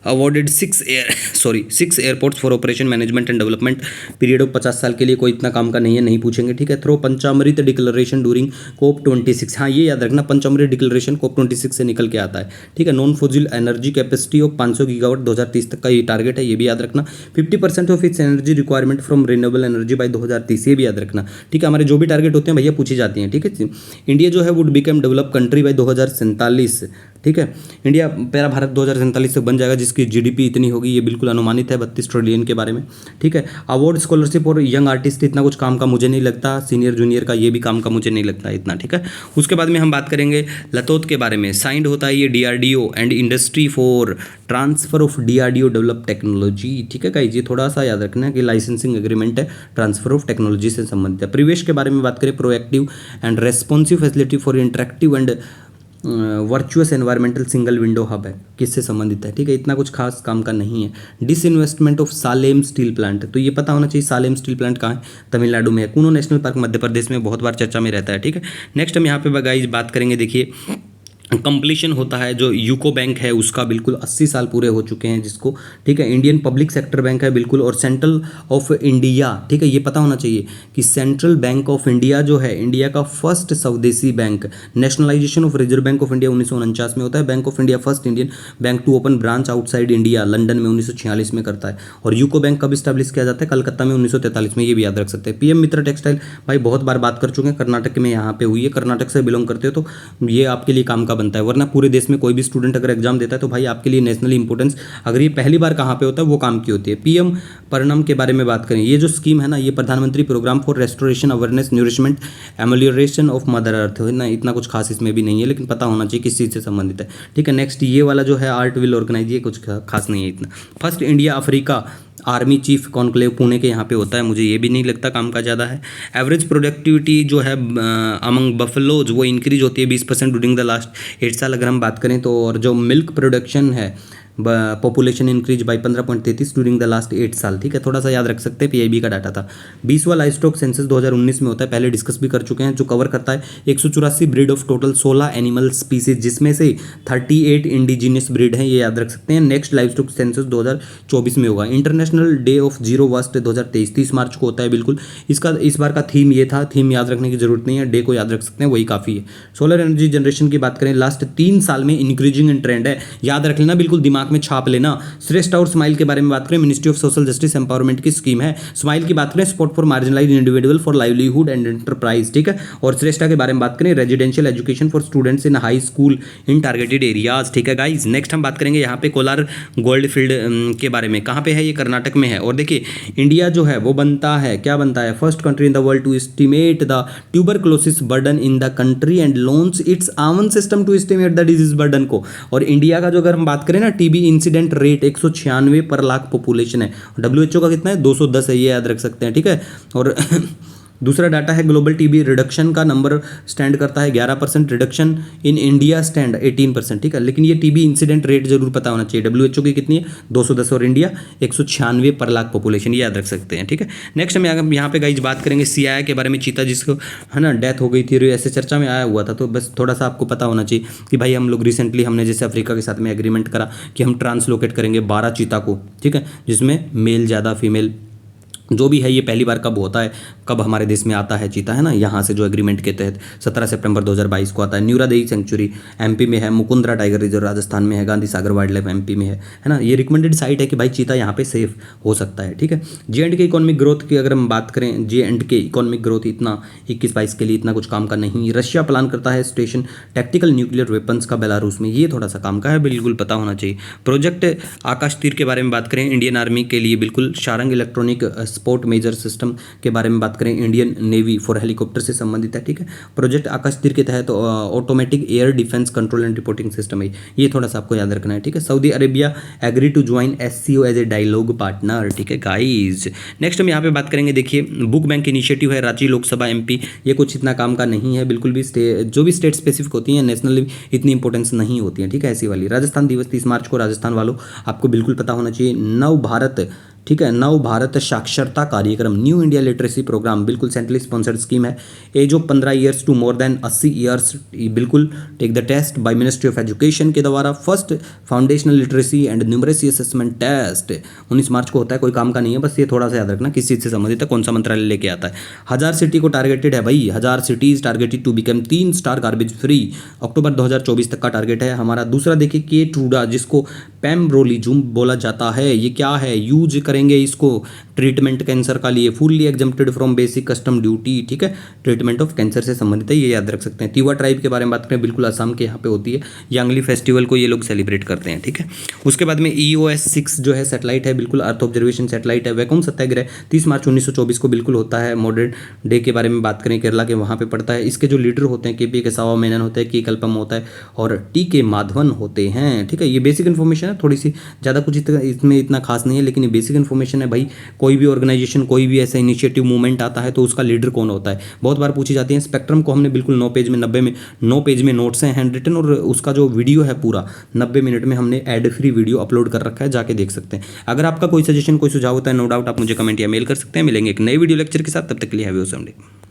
awarded 6 airports for operation management and development period of 50 साल के लिए। कोई इतना काम का नहीं है, नहीं पूछेंगे, ठीक है। थ्रो पंचामृत डिक्लेरेशन ड्यूरिंग COP26, हाँ ये याद रखना, पंचामृत डिक्लेरेशन COP26 से निकल के आता है, ठीक है। Non fossil energy capacity of 500 gigawatt 2030 तक का ये टारगेट है, ये भी याद रखना। 50% of its energy requirement from renewable energy by 2030, ये भी याद रखना, ठीक है। हमारे जो भी टारगेट होते हैं भैया पूछी जाती हैं, ठीक है। इंडिया जो है would become develop country bye 2047, ठीक है। इंडिया प्यारा भारत 2047 तक बन जाएगा, जिसकी GDP इतनी होगी, ये बिल्कुल अनुमानित है 32 ट्रिलियन के बारे में, ठीक है। अवार्ड स्कॉलरशिप और यंग आर्टिस्ट इतना कुछ काम का मुझे नहीं लगता, सीनियर जूनियर का ये भी काम का मुझे नहीं लगता इतना, ठीक है। उसके बाद में हम बात करेंगे लतोत के बारे में। साइंड होता है ये DRDO and industry for transfer of DRDO develop technology, ठीक है गाइस। ये थोड़ा सा याद रखना है कि लाइसेंसिंग एग्रीमेंट है, ट्रांसफर ऑफ टेक्नोलॉजी से संबंधित है। परिवेश के बारे में बात करें, proactive and responsive facility for interactive and virtuous environmental single window hub है, किससे संबंधित है, ठीक है। इतना कुछ खास काम का नहीं है। Disinvestment of Salem steel plant, तो ये पता होना चाहिए सालेम स्टील प्लांट कहाँ है, तमिलनाडु में है। कूनो नेशनल पार्क मध्य प्रदेश में बहुत बार चर्चा में रहता है, ठीक है। नेक्स्ट हम यहाँ पे गाइस बात करेंगे देखिए कंप्लीशन होता है। जो यूको बैंक है उसका बिल्कुल 80 साल पूरे हो चुके हैं जिसको, ठीक है। इंडियन पब्लिक सेक्टर बैंक है बिल्कुल, और सेंट्रल ऑफ इंडिया, ठीक है, ये पता होना चाहिए कि सेंट्रल बैंक ऑफ इंडिया जो है इंडिया का फर्स्ट स्वदेशी bank. Nationalisation of Reserve Bank of India 1949 में होता है। Bank of India first Indian bank to open branch outside India London में 1946 में करता है। और यूको बैंक कब स्टैब्लिश किया जाता है? कलकत्ता में 1943 में, ये भी याद रख सकते हैं। पीएम मित्र टेक्सटाइल भाई बहुत बार बात कर चुके हैं, कर्नाटक में यहाँ पे हुई है। कर्नाटक से बिलोंग करते हो तो ये आपके लिए काम का बनता है, वरना पूरे देश में कोई भी स्टूडेंट अगर एग्जाम देता है तो भाई आपके लिए नेशनल इंपॉर्टेंस, अगर ये पहली बार कहाँ पे होता है वो काम की होती है। पीएम परिणाम के बारे में बात करें, ये जो स्कीम है ना, ये प्रधानमंत्री program for restoration awareness nourishment amelioration of mother earth है ना, इतना कुछ खास इसमें भी नहीं है, लेकिन पता होना चाहिए किस चीज़ से संबंधित है, ठीक है। नेक्स्ट ये वाला जो है आर्ट विल ऑर्गेनाइज, ये कुछ खास नहीं है इतना। First India Africa army chief conclave Pune के यहाँ पे होता है, मुझे ये भी नहीं लगता काम का ज़्यादा है। एवरेज प्रोडक्टिविटी जो है अमंग बफलोज वो इंक्रीज होती है 20% ड्यूरिंग द लास्ट 8 साल अगर हम बात करें तो। और जो मिल्क प्रोडक्शन है population increase by 15.33 during the last 8 साल, ठीक है, थोड़ा सा याद रख सकते हैं, पीआईबी का डाटा था। 20वां लाइव स्टॉक सेंसस 2019 में होता है, पहले डिस्कस भी कर चुके हैं, जो कवर करता है 184 breed of total 16 animal species, जिसमें से 38 इंडिजीनियस ब्रीड हैं, ये याद रख सकते हैं। नेक्स्ट लाइव स्टॉक सेंसस 2024 में होगा। International day of zero waste 2023 30 मार्च को होता है बिल्कुल। इसका इस बार का थीम ये था, थीम याद रखने की जरूरत नहीं है, डे को याद रख सकते हैं, वही काफ़ी है। सोलर एनर्जी जनरेशन की बात करें, लास्ट 3 साल में इंक्रीजिंग इन ट्रेंड है, याद रख लेना, बिल्कुल दिमाग में छाप लेना। श्रेष्ठ और स्माइल के बारे में बात करें, ministry of social justice empowerment की स्कीम है। स्माइल की बात करें, support for marginalised individual for livelihood and enterprise, ठीक है। और श्रेष्ठा के बारे में बात करें, residential education for students in high school in targeted areas, ठीक है गाइज। नेक्स्ट हम बात करेंगे यहाँ पे कोलार गोल्ड फील्ड के बारे में, कहाँ पे है? ये कर्नाटक में है। और देखिए इंडिया जो है वो बनता है, क्या बनता है? First country in the world to estimate the tuberculosis burden in the country and launch its own system to estimate the disease burden को। और इंडिया का जो अगर हम बात करें ना, टीबी इंसिडेंट रेट 196 पर लाख पॉपुलेशन है। डब्ल्यूएचओ का कितना है? 210 है, ये याद रख सकते हैं, ठीक है। और दूसरा डाटा है ग्लोबल टीबी रिडक्शन का नंबर स्टैंड करता है 11%, रिडक्शन इन इंडिया स्टैंड 18%, ठीक है। लेकिन ये टीबी इंसिडेंट रेट जरूर पता होना चाहिए। डब्ल्यूएचओ की कितनी है? 210 और इंडिया 196 पर लाख पॉपुलेशन, ये याद रख सकते हैं, ठीक है। नेक्स्ट हम यहाँ पे गाइज बात करेंगे सीआई के बारे में, चीता जिसको है ना डेथ हो गई थी, ऐसे चर्चा में आया हुआ था, तो बस थोड़ा सा आपको पता होना चाहिए कि भाई हम लोग रिसेंटली हमने जैसे अफ्रीका के साथ में एग्रीमेंट करा कि हम ट्रांसलोकेट करेंगे 12 चीता को, ठीक है, जिसमें मेल ज़्यादा फीमेल जो भी है। ये पहली बार कब होता है, कब हमारे देश में आता है चीता, है ना, यहाँ से जो एग्रीमेंट के तहत 17 सितंबर 2022 को आता है। न्यूरादेई सेंचुरी एमपी में है, मुकुंदरा टाइगर रिजर्व राजस्थान में है, Gandhi Sagar wild life MP में है ना। ये रिकमेंडेड साइट है कि भाई चीता यहाँ पे सेफ हो सकता है, ठीक है। J&K इकोनॉमिक ग्रोथ की अगर हम बात करें, J&K इकोनॉमिक ग्रोथ इतना 21-22 के लिए इतना कुछ काम का नहीं। रशिया प्लान करता है स्टेशन टैक्टिकल न्यूक्लियर वेपन्स का बेलारूस में, ये थोड़ा सा काम का है, बिल्कुल पता होना चाहिए। प्रोजेक्ट आकाश तीर के बारे में बात करें, इंडियन आर्मी के लिए बिल्कुल Sharang electronic support measure system के बारे में बात करें, इंडियन नेवी फॉर हेलीकॉप्टर से संबंधित है, ठीक है। प्रोजेक्ट आकाश तीर के तहत automatic air defence control and reporting system है, ये थोड़ा सा आपको याद रखना है, ठीक है। Saudi Arabia agree to join SCO as a dialogue partner, ठीक है गाइज। नेक्स्ट हम यहाँ पे बात करेंगे, देखिए बुक बैंक इनिशिएटिव है, रांची लोकसभा MP, ये कुछ इतना काम का नहीं है बिल्कुल भी। जो भी स्टेट स्पेसिफिक होती हैं नेशनल इतनी इंपॉर्टेंस नहीं होती है, ठीक है, ऐसी वाली। राजस्थान दिवस 30 मार्च को, राजस्थान वालों आपको बिल्कुल पता होना चाहिए। नव भारत, ठीक है, नव भारत साक्षरता कार्यक्रम, न्यू इंडिया लिटरेसी प्रोग्राम, बिल्कुल सेंट्रली स्पॉन्सर्ड स्कीम है। Age of 15 years to more than 80 years, बिल्कुल take the test by ministry of education के द्वारा। First foundational literacy and numeracy assessment test 19 मार्च को होता है, कोई काम का नहीं है, बस ये थोड़ा सा याद रखना किस चीज़ से संबंधित है, कौन सा मंत्रालय लेके आता है। 1000 सिटी को टारगेटेड है भाई, 1000 cities targeted to become 3 star garbage free, अक्टूबर 2024 तक का टारगेट है हमारा। दूसरा देखिए के ट्रूडा, जिसको पेम्ब्रोलिजुम बोला जाता है, ये क्या है? यूज करेंगे इसको ट्रीटमेंट कैंसर का लिए, fully exempted from basic custom duty, ठीक है, ट्रीटमेंट ऑफ कैंसर से संबंधित है, ये याद रख सकते हैं। तिवा ट्राइब के बारे में बात करें, बिल्कुल असम के यहाँ पे होती है, यांगली फेस्टिवल को ये लोग सेलिब्रेट करते हैं, ठीक है। उसके बाद में EOS 6 जो है सैटेलाइट है, बिल्कुल अर्थ ऑब्जर्वेशन सैटेलाइट है। वैकुम सत्याग्रह 30 मार्च 1924 को बिल्कुल होता है। मॉडर्न डे के बारे में बात करें, केरला के वहाँ पे पड़ता है। इसके जो लीडर होते हैं KP केशवा मेनन होता है, के कल्पम होता है और TK माधवन होते हैं, ठीक है। ये बेसिक इन्फॉर्मेशन है, थोड़ी सी ज़्यादा कुछ इसमें इतना खास नहीं है, लेकिन ये बेसिक इन्फॉर्मेशन है भाई। कोई भी ऑर्गेनाइजेशन, कोई भी ऐसा इनिशिएटिव मूवमेंट आता है तो उसका लीडर कौन होता है, बहुत बार पूछी जाती है। स्पेक्ट्रम को हमने बिल्कुल 9 पेज में 9 पेज में नोट्स हैं हैंड रिटन, और उसका जो वीडियो है पूरा 90 मिनट में हमने एड फ्री वीडियो अपलोड कर रखा है, जाके देख सकते हैं। अगर आपका कोई सजेशन, कोई सुझाव होता है, नो डाउट आप मुझे कमेंट या मेल कर सकते हैं। मिलेंगे एक नई वीडियो लेक्चर के साथ, तब तक के लिए हैव अ ऑसम डे।